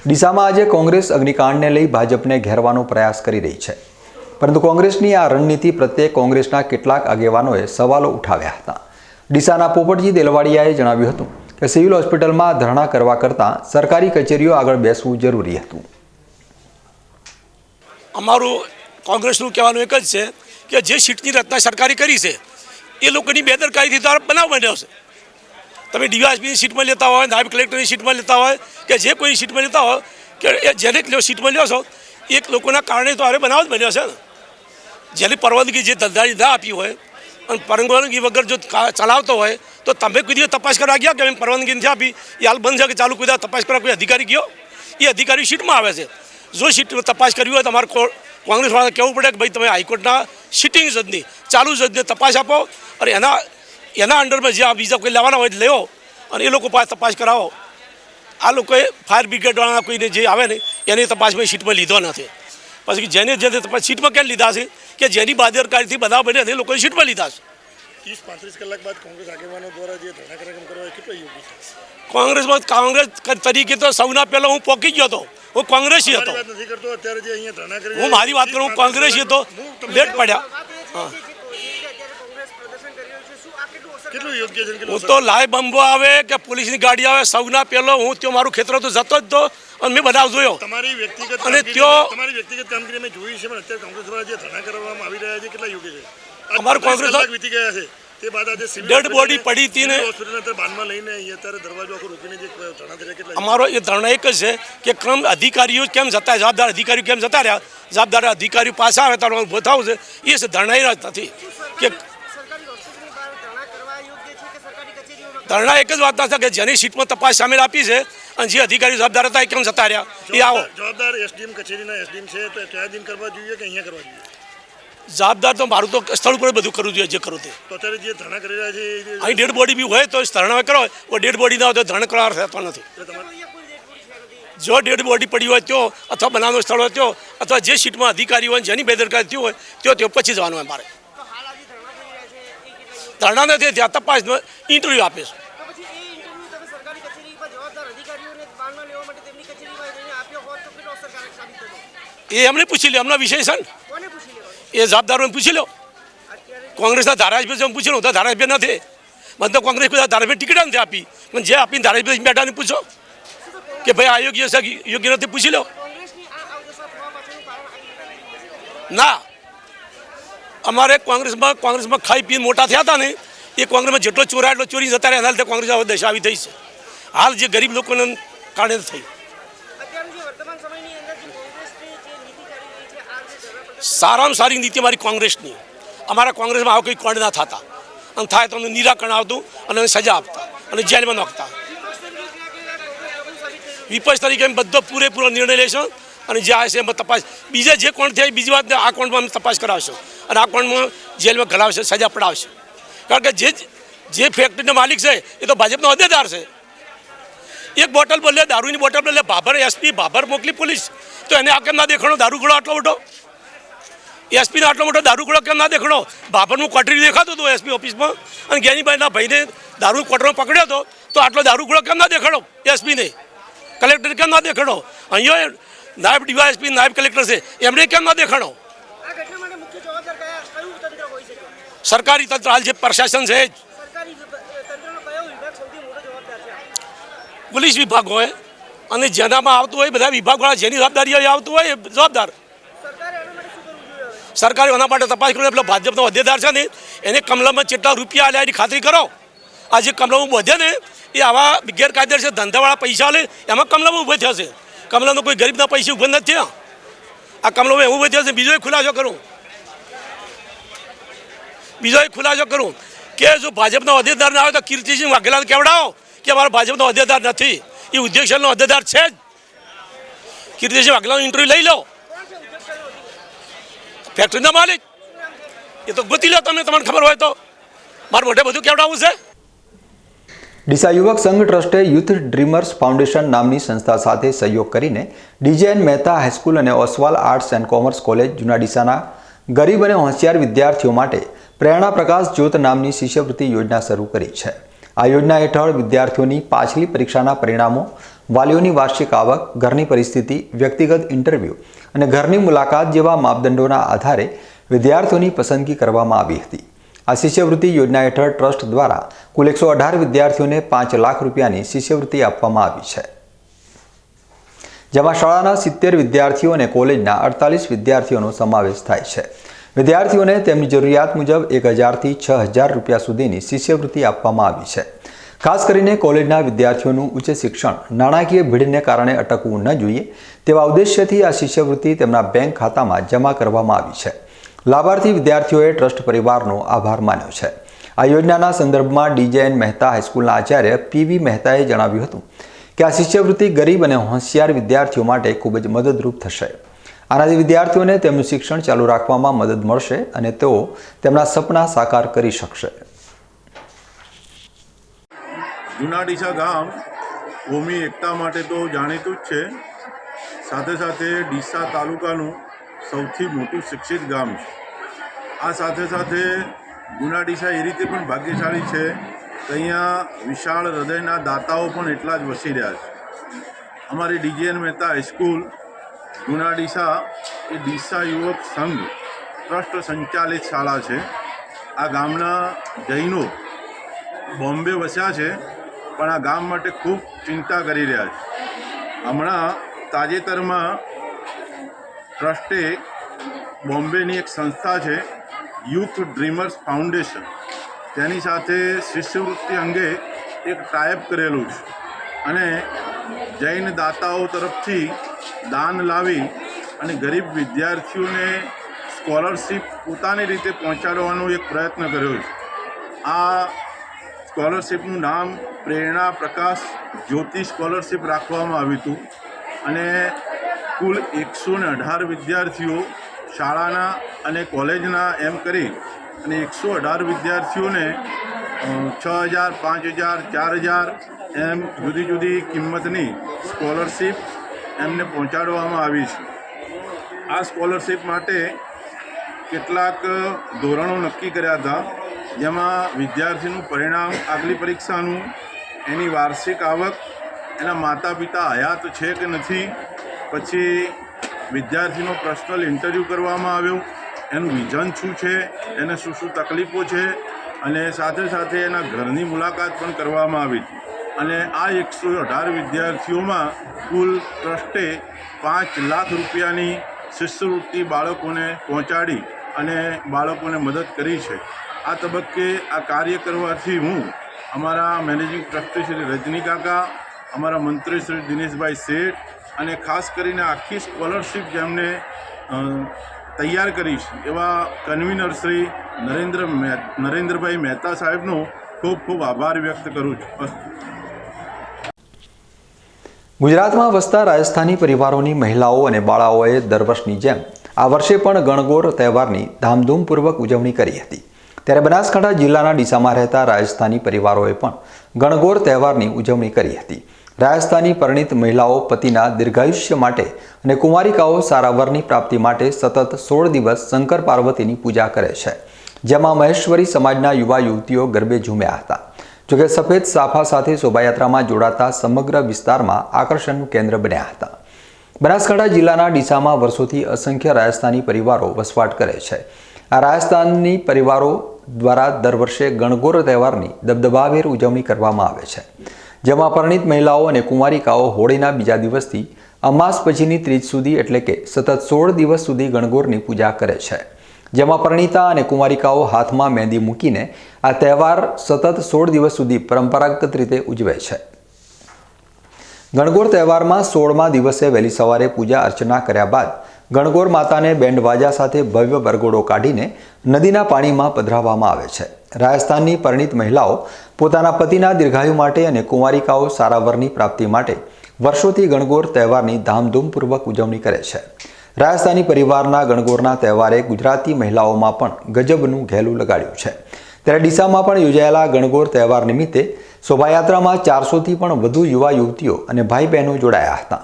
ડીસામાં આજે કોંગ્રેસ અગ્નિકાંડને લઈ ભાજપને ઘેરવાનો પ્રયાસ કરી રહી છે, પરંતુ કોંગ્રેસની આ રણનીતિ પ્રત્યે કોંગ્રેસના કેટલાક આગેવાનોએ સવાલો ઉઠાવ્યા હતા. ડીસાના પોપટજી દેલવાડિયાએ જણાવ્યું હતું કે સિવિલ હોસ્પિટલમાં ધરણા કરવા કરતાં સરકારી કચેરીઓ આગળ બેસવું જરૂરી હતું. અમારું કોંગ્રેસનું કહેવાનું એક જ છે કે જે સીટની રચના સરકારે કરી છે એ લોકોની બેદરકારીથી તો બનાવ બન્યો છે. તમે ડીવાયએસપીની સીટમાં લેતા હોય, નાયબ કલેક્ટરની સીટમાં લેતા હોય કે જે કોઈ સીટમાં લેતા હોય કે એ જેને સીટમાં લ્યો છો એક લોકોના કારણે તો બનાવ જ બન્યો છે ને. જેની પરવાનગી જે ધંધાની ના આપી હોય અને પરવાનગી વગર જો ચલાવતો હોય તો તમે કોઈ દિવસ તપાસ કરવા ગયા કે પરવાનગી નથી આપી, એ હાલ બંધ છે કે ચાલુ કોઈ તપાસ કરવા કોઈ અધિકારી ગયો? એ અધિકારી સીટમાં આવે છે. જો સીટ તપાસ કરવી હોય તો અમારે કોંગ્રેસવાળા કહેવું પડે કે ભાઈ તમે હાઈકોર્ટના સિટિંગ જજની, ચાલુ જજને તપાસ આપો અને એના અંડરમાં જે બીજા કોઈ લેવાના હોય લેવો અને એ લોકો પાસે તપાસ કરાવો. આ લોકોએ ફાયર બ્રિગેડવાળા કોઈને જે આવે ને એની તપાસમાં સીટમાં લીધો નથી. પછી જેને જે તપાસ સીટમાં કેમ લીધા છે કે જેની બાદરકારીથી બધા બને એ લોકોએ સીટમાં લીધા છે. 30-35 કલાક બાદ કોંગ્રેસ આગેવાનો દ્વારા જે ધરણા કાર્યક્રમ કરવા કેટલો યોગ્ય છે? કોંગ્રેસ તરીકે તો સૌના પહેલાં હું પહોંચી ગયો હતો. હું કોંગ્રેસી હતો. હું મારી વાત કરું, હું કોંગ્રેસી હતો. લેટ પડ્યા. હું તો લાઈ બંબો આવે કે પોલીસની ગાડી આવે, સૌના પહેલો હું ત્યાં મારું ખેતર તો જતો જ તો અને મેં બધા જોયો. તમારી વ્યક્તિગત અને ત્યાં તમારી વ્યક્તિગત કામગીરી મેં જોઈ છે, પણ અત્યારે કોંગ્રેસ દ્વારા જે ધરણા કરવામાં આવી રહ્યા છે કેટલા યોગ્ય છે? અમારું કોંગ્રેસ વીતી ગયા છે તે બાદ આજે ડેડ બોડી પડી હતી ને હોસ્પિટલ અત્યારે બાનમાં લઈને અહીંયા અત્યારે દરવાજો આખો રોકીને જે ધરણા થયા કેટલા? અમારો એ ધરણા એક જ છે કે ક્રમ અધિકારીઓ કેમ જતા, જવાબદાર અધિકારીઓ કેમ જતા રહ્યા, જવાબદાર અધિકારીઓ પાસે આવે તારો ઉભો થવું છે. એ છે ધરણા નથી કે ધરણા એક જ વાત છે કે જેની સીટમાં તપાસ સામેલ આપી છે અને જે અધિકારી જવાબદાર હતા એ કેમ જતા રહ્યા એ આવો. જવાબદાર એસડીએમ કચેરીના એસડીએમ છે તો કયા દિન કરવા જોઈએ કે અહીંયા કરવા જોઈએ? જવાબદાર તો મારું તો સ્થળ ઉપર બધું કરવું જોઈએ જે કરું તે. તો અત્યારે જે ધરણા કરી રહ્યા છે અહીં ડેડ બોડી બી હોય તો ધરણા કરો, ડેડ બોડી ના હોય તો ધરણા કરવા થતો નથી. જો ડેડ બોડી પડી હોય તો અથવા બનાવવાનું સ્થળ હોય તો અથવા જે સીટમાં અધિકારી હોય જેની બેદરકારી થયું હોય તો પછી જવાનું હોય મારે. ધરણા નથી ત્યાં તપાસનો ઇન્ટરવ્યૂ આપે છે. એ એમને પૂછી લે, એમના વિષય છે ને એ જવાબદારોને પૂછી લો. કોંગ્રેસના ધારાસભ્ય પૂછી લો તો ધારાસભ્ય નથી. મને તો કોંગ્રેસ કોઈ ધારાસભ્ય ટિકિટ નથી આપી, પણ જે આપીને ધારાસભ્ય બેઠાને પૂછો કે ભાઈ આ યોગ્ય છે યોગ્ય નથી પૂછી લો. ના, અમારે કોંગ્રેસમાં ખાઈ પીને મોટા થયા હતા ને એ કોંગ્રેસમાં જેટલો ચોરા એટલો ચોરી જતા રહ્યા, એના લીધે કોંગ્રેસ દશા આવી થઈ છે. હાલ જે ગરીબ લોકોને કારણે થઈ. સારામાં સારી નીતિ અમારી કોંગ્રેસની, અમારા કોંગ્રેસમાં આવું કંઈ કોણ ના થતા, અને થાય તો અમને નિરાકરણ આવતું અને સજા આપતા અને જેલમાં નાખતા. વિપક્ષ તરીકે અમે બધો પૂરેપૂરો નિર્ણય લેશો અને જે આવે છે એમાં તપાસ, બીજા જે કોણ થાય બીજી વાત, આ કોણમાં અમે તપાસ કરાવશો અને આ કોણમાં જેલમાં ઘલાવશે, સજા પડાવશે. કારણ કે જે ફેક્ટરીનો માલિક છે એ તો ભાજપનો હોદ્દેદાર છે. એક બોટલ બદલે, દારૂની બોટલ બદલે ભાભર એસપી ભાભર મોકલી પોલીસ, તો એને આ કેમ ના દેખાણો દારૂગોળો આટલો મોટો? એસપીનો આટલો મોટો દારૂગોળો કેમ ના દેખાણો? ભાભરનું કોટરી દેખાતું હતું એસપી ઓફિસમાં, અને જ્ઞાનીભાઈના ભાઈને દારૂ કોટરમાં પકડ્યો હતો, તો આટલો દારૂગોળો કેમ ના દેખાડો એસપીને? કલેક્ટર કેમ ના દેખાડો? અહીંયા નાયબ ડીવાયએસપી નાયબ કલેક્ટર છે, એમણે કેમ ના દેખાડો? સરકારી તંત્ર, હાલ જે પ્રશાસન છે, પોલીસ વિભાગ હોય અને જેનામાં આવતું હોય બધા વિભાગવાળા જેની જવાબદારી આવતું હોય એ જવાબદાર. સરકારે એના માટે તપાસ કરો. પેલો ભાજપનો હોદ્દેદાર છે ને એને કમલામાં કેટલા રૂપિયા આલ્યા એની ખાતરી કરો. આ જે કમલામાં વધે ને એ આવા ગેરકાયદેસર ધંધાવાળા પૈસા લે એમાં કમલામાં ઊભો થયા છે. કમલાનો કોઈ ગરીબના પૈસા ઊભા નથી થયા. આ કમલામાં એવું ઊભો થયા છે. બીજો એક ખુલાસો કરું કે જો ભાજપના હોદ્દેદાર ના આવે તો કીર્તિસિંહ વાઘેલાને કેવડાવો કે અમારો ભાજપનો હોદ્દેદાર નથી, એ ઉદ્યોગશીલનો હોદ્દેદાર છે જ. કીર્તિસિંહ વાઘેલાનો ઇન્ટરવ્યુ લઈ લો. ફેક્ટરીના માલિક એ તો ગોતી લો તમને ખબર હોય તો. મારે મોઢે બધું કેવડાવવું છે. ડીસા યુવક સંઘ ટ્રસ્ટે યુથ ડ્રીમર્સ ફાઉન્ડેશન નામની સંસ્થા સાથે સહયોગ કરીને ડીજેએન મહેતા હાઈસ્કૂલ અને Oswal arts and commerce college જૂના ડીસાના ગરીબ અને હોશિયાર વિદ્યાર્થીઓ માટે પ્રેરણા પ્રકાશ જ્યોત નામની શિષ્યવૃત્તિ યોજના શરૂ કરી છે. આ યોજના હેઠળ વિદ્યાર્થીઓની પાછલી પરીક્ષાના પરિણામો, વાલીઓની વાર્ષિક આવક, ઘરની પરિસ્થિતિ, વ્યક્તિગત ઇન્ટરવ્યૂ અને ઘરની મુલાકાત જેવા માપદંડોના આધારે વિદ્યાર્થીઓની પસંદગી કરવામાં આવી હતી. આ શિષ્યવૃત્તિ યોજના હેઠળ ટ્રસ્ટ દ્વારા કુલ 118 વિદ્યાર્થીઓને 5 લાખ રૂપિયાની શિષ્યવૃત્તિ આપવામાં આવી છે, જેમાં શાળાના 70 વિદ્યાર્થીઓ અને કોલેજના 48 વિદ્યાર્થીઓનો સમાવેશ થાય છે. વિદ્યાર્થીઓને તેમની જરૂરિયાત મુજબ 1000 થી 6000 રૂપિયા સુધીની શિષ્યવૃત્તિ આપવામાં આવી છે. ખાસ કરીને કોલેજના વિદ્યાર્થીઓનું ઉચ્ચ શિક્ષણ નાણાકીય ભીડને કારણે અટકવું ન જોઈએ તેવા ઉદ્દેશ્યથી આ શિષ્યવૃત્તિ તેમના બેંક ખાતામાં જમા કરવામાં આવી છે. લાભાર્થી વિદ્યાર્થીઓએ ટ્રસ્ટ પરિવારનો આભાર માન્યો છે. આ યોજનાના સંદર્ભમાં ડીજેએન મહેતા હાઈસ્કૂલના આચાર્ય પીવી મહેતાએ જણાવ્યું હતું કે આ શિષ્યવૃત્તિ ગરીબ અને હોશિયાર વિદ્યાર્થીઓ માટે ખૂબ જ મદદરૂપ થશે. આનાથી વિદ્યાર્થીઓને તેમનું શિક્ષણ ચાલુ રાખવામાં મદદ મળશે અને તેઓ તેમના સપના સાકાર કરી શકશે. જૂના ડીસા ગામ કોમી એકતા માટે તો જાણીતું જ છે, સાથે સાથે ડીસા તાલુકાનું સૌથી મોટું શિક્ષિત ગામ છે. આ સાથે સાથે જૂના ડીસા એ રીતે પણ ભાગ્યશાળી છે કે અહીંયા વિશાળ હૃદયના દાતાઓ પણ એટલા જ વસી રહ્યા છે. અમારી ડીજેએન મહેતા હાઈસ્કૂલ જૂના ડીસા એ ડીસા યુવક સંઘ ટ્રસ્ટ સંચાલિત શાળા છે. આ ગામના જૈનો બોમ્બે વસ્યા છે પણ આ ગામ માટે ખૂબ ચિંતા કરી રહ્યા છે. હમણાં તાજેતરમાં ટ્રસ્ટે બોમ્બેની એક સંસ્થા છે યુથ ડ્રીમર્સ ફાઉન્ડેશન, તેની સાથે શિષ્યવૃત્તિ અંગે એક ટાઈપ કરેલું છે અને જૈન દાતાઓ તરફથી દાન લાવી અને ગરીબ વિદ્યાર્થીઓને સ્કોલરશીપ પોતાની રીતે પહોંચાડવાનો એક પ્રયત્ન કર્યો છે. આ સ્કોલરશીપનું નામ પ્રેરણા પ્રકાશ જ્યોતિ સ્કોલરશીપ રાખવામાં આવ્યું હતું અને કુલ 118 વિદ્યાર્થીઓ શાળાના અને કોલેજના એમ કરી અને 118 વિદ્યાર્થીઓને 6000, 5000, 4000 એમ જુદી જુદી કિંમતની સ્કોલરશીપ એમને પહોંચાડવામાં આવી છે. આ સ્કોલરશીપ માટે કેટલાક ધોરણો નક્કી કર્યા હતા, જેમાં વિદ્યાર્થીનું પરિણામ, આગલી પરીક્ષાનું, એની વાર્ષિક આવક, એના માતા પિતા હયાત છે કે નથી, પછી વિદ્યાર્થીનો પર્સનલ ઇન્ટરવ્યૂ કરવામાં આવ્યો, એનું વિઝન શું છે, એને શું શું તકલીફો છે અને સાથે સાથે એના ઘરની મુલાકાત પણ કરવામાં આવી હતી. અને આ 118 વિદ્યાર્થીઓમાં કુલ ટ્રસ્ટે 5 લાખ રૂપિયાની શિષ્યવૃત્તિ બાળકોને પહોંચાડી અને બાળકોને મદદ કરી છે. આ તબક્કે આ કાર્ય કરવાથી હું અમારા મેનેજિંગ ટ્રસ્ટી શ્રી રજની કાકા, અમારા મંત્રી શ્રી દિનેશભાઈ શેઠ અને ખાસ કરીને આખી સ્કોલરશીપ જેમને તૈયાર કરીશ એવા કન્વીનર શ્રી નરેન્દ્રભાઈ મહેતા સાહેબનો ખૂબ ખૂબ આભાર વ્યક્ત કરું છું. ગુજરાતમાં વસતા રાજસ્થાની પરિવારોની મહિલાઓ અને બાળાઓએ દર વર્ષની જેમ આ વર્ષે પણ ગણગોર તહેવારની ધામધૂમપૂર્વક ઉજવણી કરી હતી. ત્યારે બનાસકાંઠા જિલ્લાના ડીસામાં રહેતા રાજસ્થાની પરિવારોએ પણ ગણગોર તહેવારની ઉજવણી કરી હતી. રાજસ્થાની પરિણીત મહિલાઓ પતિના દીર્ઘાયુષ્ય માટે અને કુમારિકાઓ સારા વરની પ્રાપ્તિ માટે સતત 16 દિવસ શંકર પાર્વતીની પૂજા કરે છે, જેમાં મહેશ્વરી સમાજના યુવા યુવતીઓ ગરબે ઝૂમ્યા હતા. જોકે સફેદ સાફા સાથે શોભાયાત્રામાં જોડાતા સમગ્ર વિસ્તારમાં આકર્ષણનું કેન્દ્ર બન્યા હતા. બનાસકાંઠા જિલ્લાના ડીસામાં વર્ષોથી અસંખ્ય રાજસ્થાની પરિવારો વસવાટ કરે છે. આ રાજસ્થાની પરિવારો દ્વારા દર વર્ષે ગણગોર તહેવારની દબદબાભેર ઉજવણી કરવામાં આવે છે, જેમાં પરિણીત મહિલાઓ અને કુમારિકાઓ હોળીના બીજા દિવસથી અમાસ પછીની ત્રીજ સુધી એટલે કે સતત 16 દિવસ સુધી ગણગોરની પૂજા કરે છે, જેમાં પરિણીતા અને કુમારિકાઓ હાથમાં મહેંદી મૂકીને આ તહેવાર સતત 16 દિવસ સુધી પરંપરાગત રીતે ઉજવે છે. ગણગોર તહેવારમાં 16મા દિવસે વહેલી સવારે પૂજા અર્ચના કર્યા બાદ ગણગોર માતાને બેન્ડવાજા સાથે ભવ્ય વરઘોડો કાઢીને નદીના પાણીમાં પધરાવવામાં આવે છે. રાજસ્થાનની પરિણીત મહિલાઓ પોતાના પતિના દીર્ઘાયુ માટે અને કુંવારિકાઓ સારા વરની પ્રાપ્તિ માટે વર્ષોથી ગણગોર તહેવારની ધામધૂમપૂર્વક ઉજવણી કરે છે. રાજસ્થાની પરિવારના ગણગોરના તહેવારે ગુજરાતી મહિલાઓમાં પણ ગજબનું ઘેલું લગાડ્યું છે. ત્યારે ડીસામાં પણ યોજાયેલા ગણગોર તહેવાર નિમિત્તે શોભાયાત્રામાં 400થી પણ વધુ યુવા યુવતીઓ અને ભાઈ બહેનો જોડાયા હતા.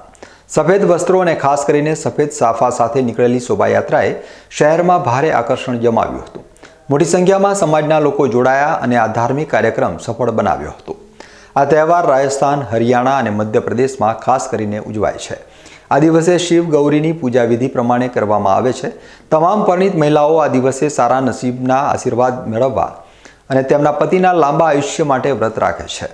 સફેદ વસ્ત્રો અને ખાસ કરીને સફેદ સાફા સાથે નીકળેલી શોભાયાત્રાએ શહેરમાં ભારે આકર્ષણ જમાવ્યું હતું. મોટી સંખ્યામાં સમાજના લોકો જોડાયા અને આ ધાર્મિક કાર્યક્રમ સફળ બનાવ્યો હતો. આ તહેવાર રાજસ્થાન, હરિયાણા અને મધ્યપ્રદેશમાં ખાસ કરીને ઉજવાય છે. આ દિવસે શિવ ગૌરીની પૂજા વિધિ પ્રમાણે કરવામાં આવે છે. તમામ પરિણીત મહિલાઓ આ દિવસે સારા નસીબના આશીર્વાદ મેળવવા અને તેમના પતિના લાંબા આયુષ્ય માટે વ્રત રાખે છે.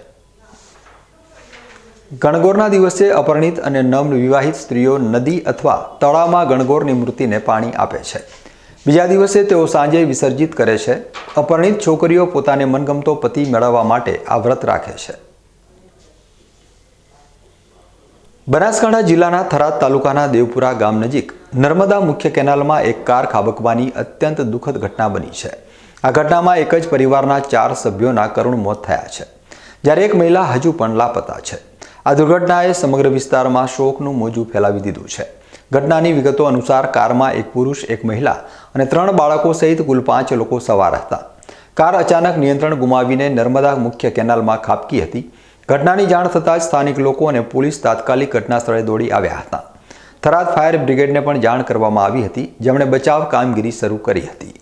ગણગોરના દિવસે અપરિણીત અને નવવિવાહિત સ્ત્રીઓ નદી અથવા તળાવમાં ગણગોરની મૂર્તિને પાણી આપે છે. બીજા દિવસે તેઓ સાંજે વિસર્જિત કરે છે. અપરિણીત છોકરીઓ પોતાને મનગમતો પતિ મેળવવા માટે આ વ્રત રાખે છે. બનાસકાંઠા જિલ્લાના થરાદ તાલુકાના દેવપુરા ગામ નજીક નર્મદા મુખ્ય કેનાલમાં એક કાર ખાબકવાની અત્યંત દુઃખદ ઘટના બની છે. આ ઘટનામાં એક જ પરિવારના 4 સભ્યોના કરુણ મોત થયા છે, જ્યારે એક મહિલા હજુ પણ લાપતા છે. આ દુર્ઘટનાએ સમગ્ર વિસ્તારમાં શોકનું મોજું ફેલાવી દીધું છે. ઘટનાની વિગતો અનુસાર કારમાં એક પુરુષ, એક મહિલા અને 3 બાળકો સહિત કુલ 5 લોકો સવાર હતા. કાર અચાનક નિયંત્રણ ગુમાવીને નર્મદા મુખ્ય કેનાલમાં ખાબકી હતી. ઘટનાની જાણ થતાં જ સ્થાનિક લોકો અને પોલીસ તાત્કાલિક ઘટના સ્થળે દોડી આવ્યા હતા. થરાદ ફાયર બ્રિગેડને પણ જાણ કરવામાં આવી હતી, જેમણે બચાવ કામગીરી શરૂ કરી હતી.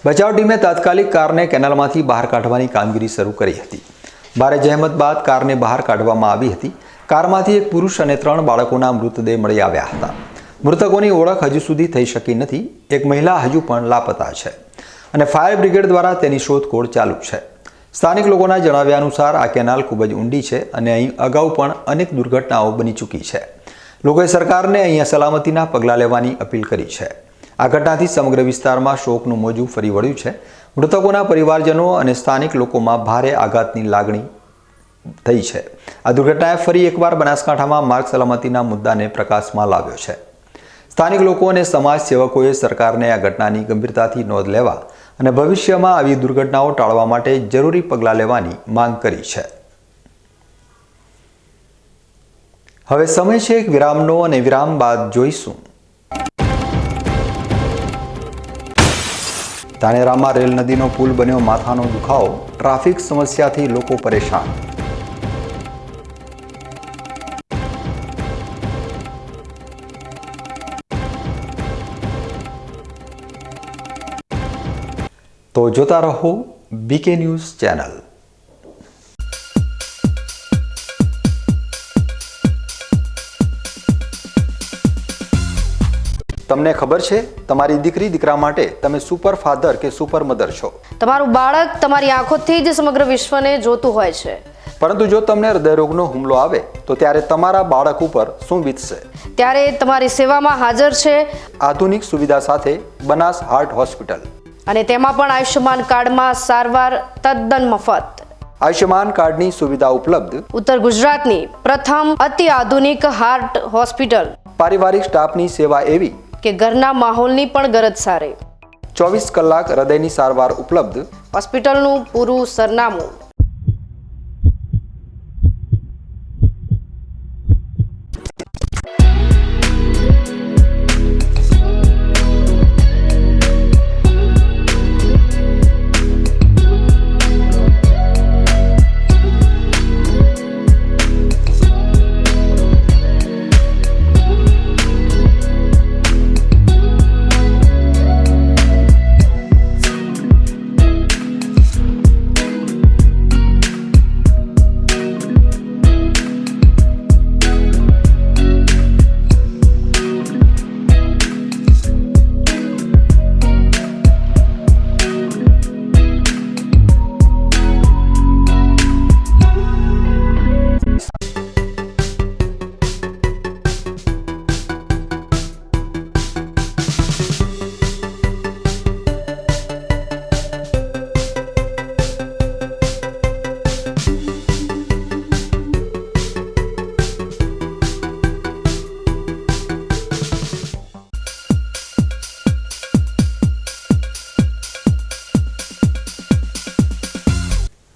બચાવ ટીમે તાત્કાલિક કારને કેનાલમાંથી બહાર કાઢવાની કામગીરી શરૂ કરી હતી. ભારે જહેમત બાદ કારને બહાર કાઢવામાં આવી હતી. કારમાંથી એક પુરુષ અને 3 બાળકોના મૃતદેહ મળી આવ્યા હતા. મૃતકોની ઓળખ હજુ સુધી થઈ શકી નથી. એક મહિલા હજુ પણ લાપતા છે અને ફાયર બ્રિગેડ દ્વારા તેની શોધખોળ ચાલુ છે. સ્થાનિક લોકોના જણાવ્યા અનુસાર આ કેનાલ ખૂબ જ ઊંડી છે અને અહીં અગાઉ પણ અનેક દુર્ઘટનાઓ બની ચૂકી છે. લોકોએ સરકારને અહીંયા સલામતીના પગલાં લેવાની અપીલ કરી છે. આ ઘટનાથી સમગ્ર વિસ્તારમાં શોકનું મોજું ફરી વળ્યું છે. મૃતકોના પરિવારજનો અને સ્થાનિક લોકોમાં ભારે આઘાતની લાગણી થઈ છે. આ દુર્ઘટનાએ ફરી એકવાર બનાસકાંઠામાં માર્ગ સલામતીના મુદ્દાને પ્રકાશમાં લાવ્યો છે. સ્થાનિક લોકો અને સમાજ સેવકોએ સરકારને આ ઘટનાની ગંભીરતાથી નોંધ લેવા અને ભવિષ્યમાં આવી દુર્ઘટનાઓ ટાળવા માટે જરૂરી પગલાં લેવાની માંગ કરી છે. હવે સમય છે એક વિરામનો અને વિરામ બાદ જોઈશું ધાનેરામાં રેલ નદીનો પુલ બન્યો માથાનો દુખાવો, ટ્રાફિક સમસ્યાથી લોકો પરેશાન. તો જોતા રહો બીકે ન્યૂઝ ચેનલ. તમને ખબર છે તમારી દીકરી દીકરા માટે તમે સુપર ફાધર કે સુપર મધર છો. તમારું બાળક તમારી આંખોથી જ સમગ્ર વિશ્વને જોતું હોય છે. પરંતુ જો તમને હૃદયરોગનો હુમલો આવે તો ત્યારે તમારા બાળક ઉપર શું વીતશે? ત્યારે તમારી સેવામાં હાજર છે આધુનિક સુવિધા સાથે બનાસ હાર્ટ હોસ્પિટલ, અને તેમાં પણ આયુષ્યમાન કાર્ડમાં સારવાર તદ્દન મફત. આયુષ્યમાન કાર્ડની સુવિધા ઉપલબ્ધ ઉત્તર ગુજરાતની પ્રથમ અતિ આધુનિક હાર્ટ હોસ્પિટલ. પારિવારિક સ્ટાફની સેવા એવી કે ઘરના માહોલની પણ ગરજ સારે? 24 કલાક હૃદયની સારવાર ઉપલબ્ધ. હોસ્પિટલનું પૂરું સરનામું.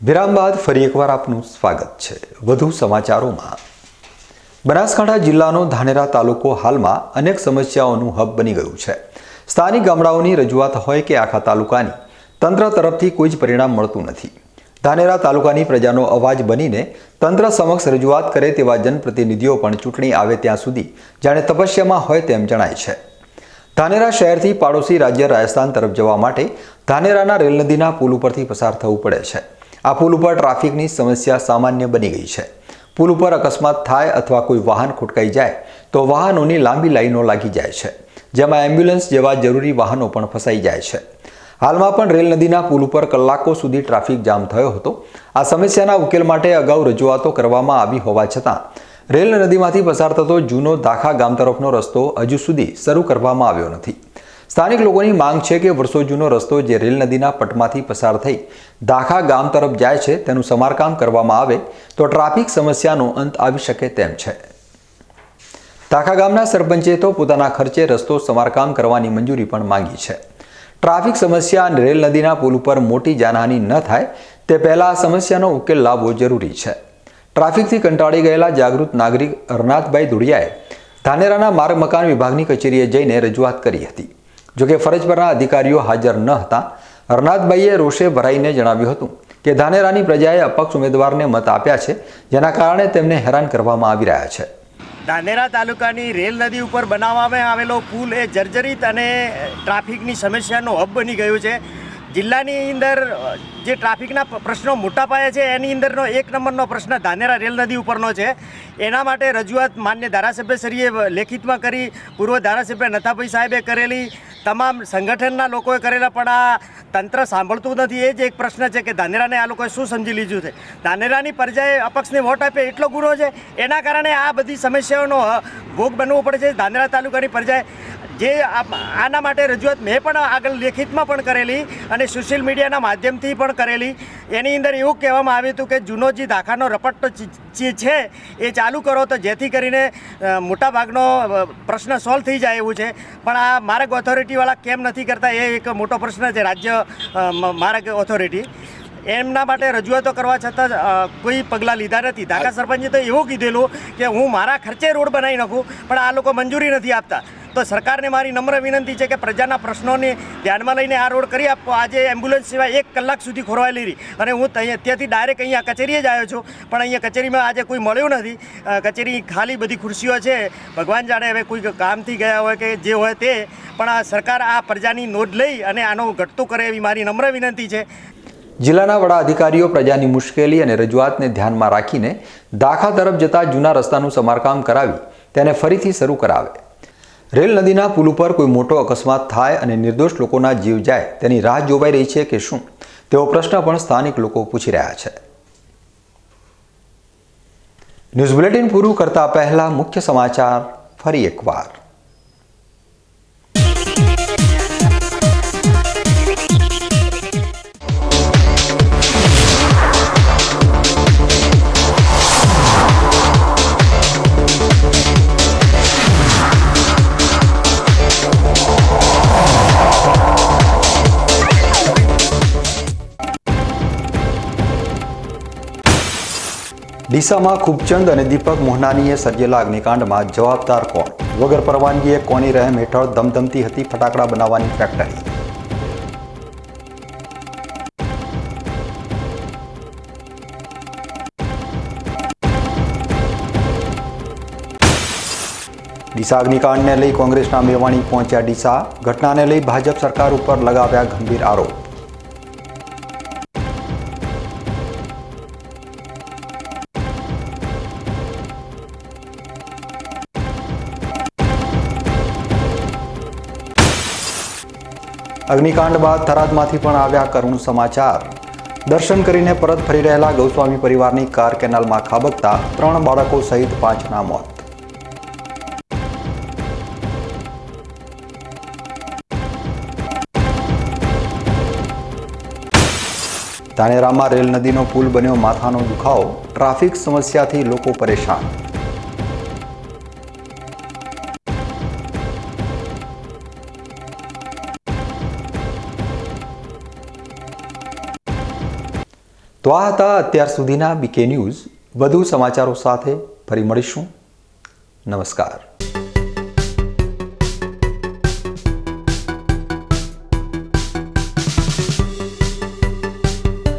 વિરામ બાદ ફરી એકવાર આપનું સ્વાગત છે. વધુ સમાચારોમાં. બનાસકાંઠા જિલ્લાનો ધાનેરા તાલુકો હાલમાં અનેક સમસ્યાઓનું હબ બની ગયું છે. સ્થાનિક ગામડાઓની રજૂઆત હોય કે આખા તાલુકાની, તંત્ર તરફથી કોઈ જ પરિણામ મળતું નથી. ધાનેરા તાલુકાની પ્રજાનો અવાજ બનીને તંત્ર સમક્ષ રજૂઆત કરે તેવા જનપ્રતિનિધિઓ પણ ચૂંટણી આવે ત્યાં સુધી જાણે તપસ્યામાં હોય તેમ જણાય છે. ધાનેરા શહેરથી પાડોશી રાજ્ય રાજસ્થાન તરફ જવા માટે ધાનેરાના રેલ નદીના પુલ ઉપરથી પસાર થવું પડે છે. આ પુલ ઉપર ટ્રાફિકની સમસ્યા સામાન્ય બની ગઈ છે. પુલ ઉપર અકસ્માત થાય અથવા કોઈ વાહન ખોટકાઈ જાય તો વાહનોની લાંબી લાઈનો લાગી જાય છે, જેમાં એમ્બ્યુલન્સ જેવા જરૂરી વાહનો પણ ફસાઈ જાય છે. હાલમાં પણ રેલ નદીના પુલ ઉપર કલાકો સુધી ટ્રાફિક જામ થયો હતો. આ સમસ્યાના ઉકેલ માટે અગાઉ રજૂઆતો કરવામાં આવી હોવા છતાં રેલ નદીમાંથી પસાર થતો જૂનો દાખા ગામ તરફનો રસ્તો હજુ સુધી શરૂ કરવામાં આવ્યો નથી. સ્થાનિક લોકોની માંગ છે કે વર્ષો જૂનો રસ્તો જે રેલ નદીના પટમાંથી પસાર થઈ દાખા ગામ તરફ જાય છે તેનું સમારકામ કરવામાં આવે તો ટ્રાફિક સમસ્યાનો અંત આવી શકે તેમ છે. દાખા ગામના સરપંચે તો પોતાના ખર્ચે રસ્તો સમારકામ કરવાની મંજૂરી પણ માંગી છે. ટ્રાફિક સમસ્યા અને રેલ નદીના પુલ ઉપર મોટી જાનહાનિ ન થાય તે પહેલાં આ સમસ્યાનો ઉકેલ લાવવો જરૂરી છે. ટ્રાફિકથી કંટાળી ગયેલા જાગૃત નાગરિક હરનાથભાઈ ધુડિયાએ ધાનેરાના માર્ગ મકાન વિભાગની કચેરીએ જઈને રજૂઆત કરી હતી. જોકે ફરજ પરના અધિકારીઓ હાજર ન હતા. હરનાથભાઈએ રોષે ભરાઈને જણાવ્યું હતું કે ધાનેરાની પ્રજાએ અપક્ષ ઉમેદવારને મત આપ્યા છે, જેના કારણે તેમને હેરાન કરવામાં આવી રહ્યા છે. ધાનેરા તાલુકાની રેલ નદી ઉપર બનાવવામાં આવેલો પુલ એ જર્જરિત અને ટ્રાફિકની સમસ્યાનો હબ બની ગયું છે. જિલ્લાની અંદર જે ટ્રાફિકના પ્રશ્નો મોટા પાયે છે એની અંદરનો એક નંબરનો પ્રશ્ન ધાનેરા રેલ નદી ઉપરનો છે. એના માટે રજૂઆત માન્ય ધારાસભ્યશ્રીએ લેખિતમાં કરી, પૂર્વ ધારાસભ્ય નથાભાઈ સાહેબે કરેલી, તમામ સંગઠનના લોકોએ કરેલા, પણ આ તંત્ર સાંભળતું નથી. એ જ એક પ્રશ્ન છે કે ધાનેરાને આ લોકોએ શું સમજી લીધું છે. ધાનેરાની પ્રજાએ અપક્ષને વોટ આપે એટલો ગુનો છે, એના કારણે આ બધી સમસ્યાઓનો ભોગ બનવો પડે છે. ધાનેરા તાલુકાની પ્રજાએ જે આના માટે રજૂઆત મેં પણ આગળ લેખિતમાં પણ કરેલી અને સોશિયલ મીડિયાના માધ્યમથી પણ કરેલી. એની અંદર એવું કહેવામાં આવ્યું હતું કે જૂનો જે દાખાનો રપટ્ટો જે છે એ ચાલુ કરો તો જેથી કરીને મોટાભાગનો પ્રશ્ન સોલ્વ થઈ જાય એવું છે. પણ આ માર્ગ ઓથોરિટીવાળા કેમ નથી કરતા એ એક મોટો પ્રશ્ન છે. રાજ્ય માર્ગ ઓથોરિટી એમના માટે રજૂઆતો કરવા છતાં કોઈ પગલાં લીધા નથી. ધાકા સરપંચે તો એવું કીધેલું કે હું મારા ખર્ચે રોડ બનાવી નાખું, પણ આ લોકો મંજૂરી નથી આપતા. તો સરકારને મારી નમ્ર વિનંતી છે કે પ્રજાના પ્રશ્નોને ધ્યાનમાં લઈને આ રોડ કરી આપો. આજે એમ્બ્યુલન્સ સિવાય 1 કલાક સુધી ખોરવાયેલી રહી અને હું ત્યાંથી ડાયરેક્ટ અહીંયા કચેરીએ જ આવ્યો છું, પણ અહીંયા કચેરીમાં આજે કોઈ મળ્યું નથી. કચેરી ખાલી બધી ખુરશીઓ છે. ભગવાન જાણે હવે કોઈ કામથી ગયા હોય કે જે હોય તે, પણ આ સરકાર આ પ્રજાની નોંધ લઈ અને આનું ઘટતું કરે એવી મારી નમ્ર વિનંતી છે. જિલ્લાના વડા અધિકારીઓ પ્રજાની મુશ્કેલી અને રજૂઆતને ધ્યાનમાં રાખીને દાખા તરફ જતા જૂના રસ્તાનું સમારકામ કરાવી તેને ફરીથી શરૂ કરાવે. રેલ નદીના પુલ ઉપર કોઈ મોટો અકસ્માત થાય અને નિર્દોષ લોકોના જીવ જાય તેની રાહ જોવાઈ રહી છે કે શું, તેવો પ્રશ્ન પણ સ્થાનિક લોકો પૂછી રહ્યા છે. ન્યૂઝ બુલેટિન પૂરું કરતા પહેલા મુખ્ય સમાચાર ફરી એકવાર. ડીસામાં ખૂબચંદ અને દીપક મોહનાનીએ સર્જેલા અગ્નિકાંડમાં જવાબદાર કોણ? વગર પરવાનગીએ કોની રહેમ હેઠળ ધમધમતી હતી ફટાકડા બનાવવાની ફેક્ટરી? ડીસા અગ્નિકાંડને લઈ કોંગ્રેસના મેવાણી પહોંચ્યા ડીસા. ઘટનાને લઈ ભાજપ સરકાર ઉપર લગાવ્યા ગંભીર આરોપ. અગ્નિકાંડ બાદ થરાદમાંથી પણ આવ્યા કરુણ સમાચાર. દર્શન કરીને પરત ફરી રહેલા ગૌસ્વામી પરિવારની કાર કેનાલમાં ખાબકતા 3 બાળકો સહિત 5ના મોત. ધાનેરામાં રેલ નદીનો પુલ બન્યો માથાનો દુખાવો. ટ્રાફિક સમસ્યાથી લોકો પરેશાન. તો આ હતા અત્યાર સુધીના બીકે ન્યૂઝ. વધુ સમાચારો સાથે ફરી મળીશું. નમસ્કાર.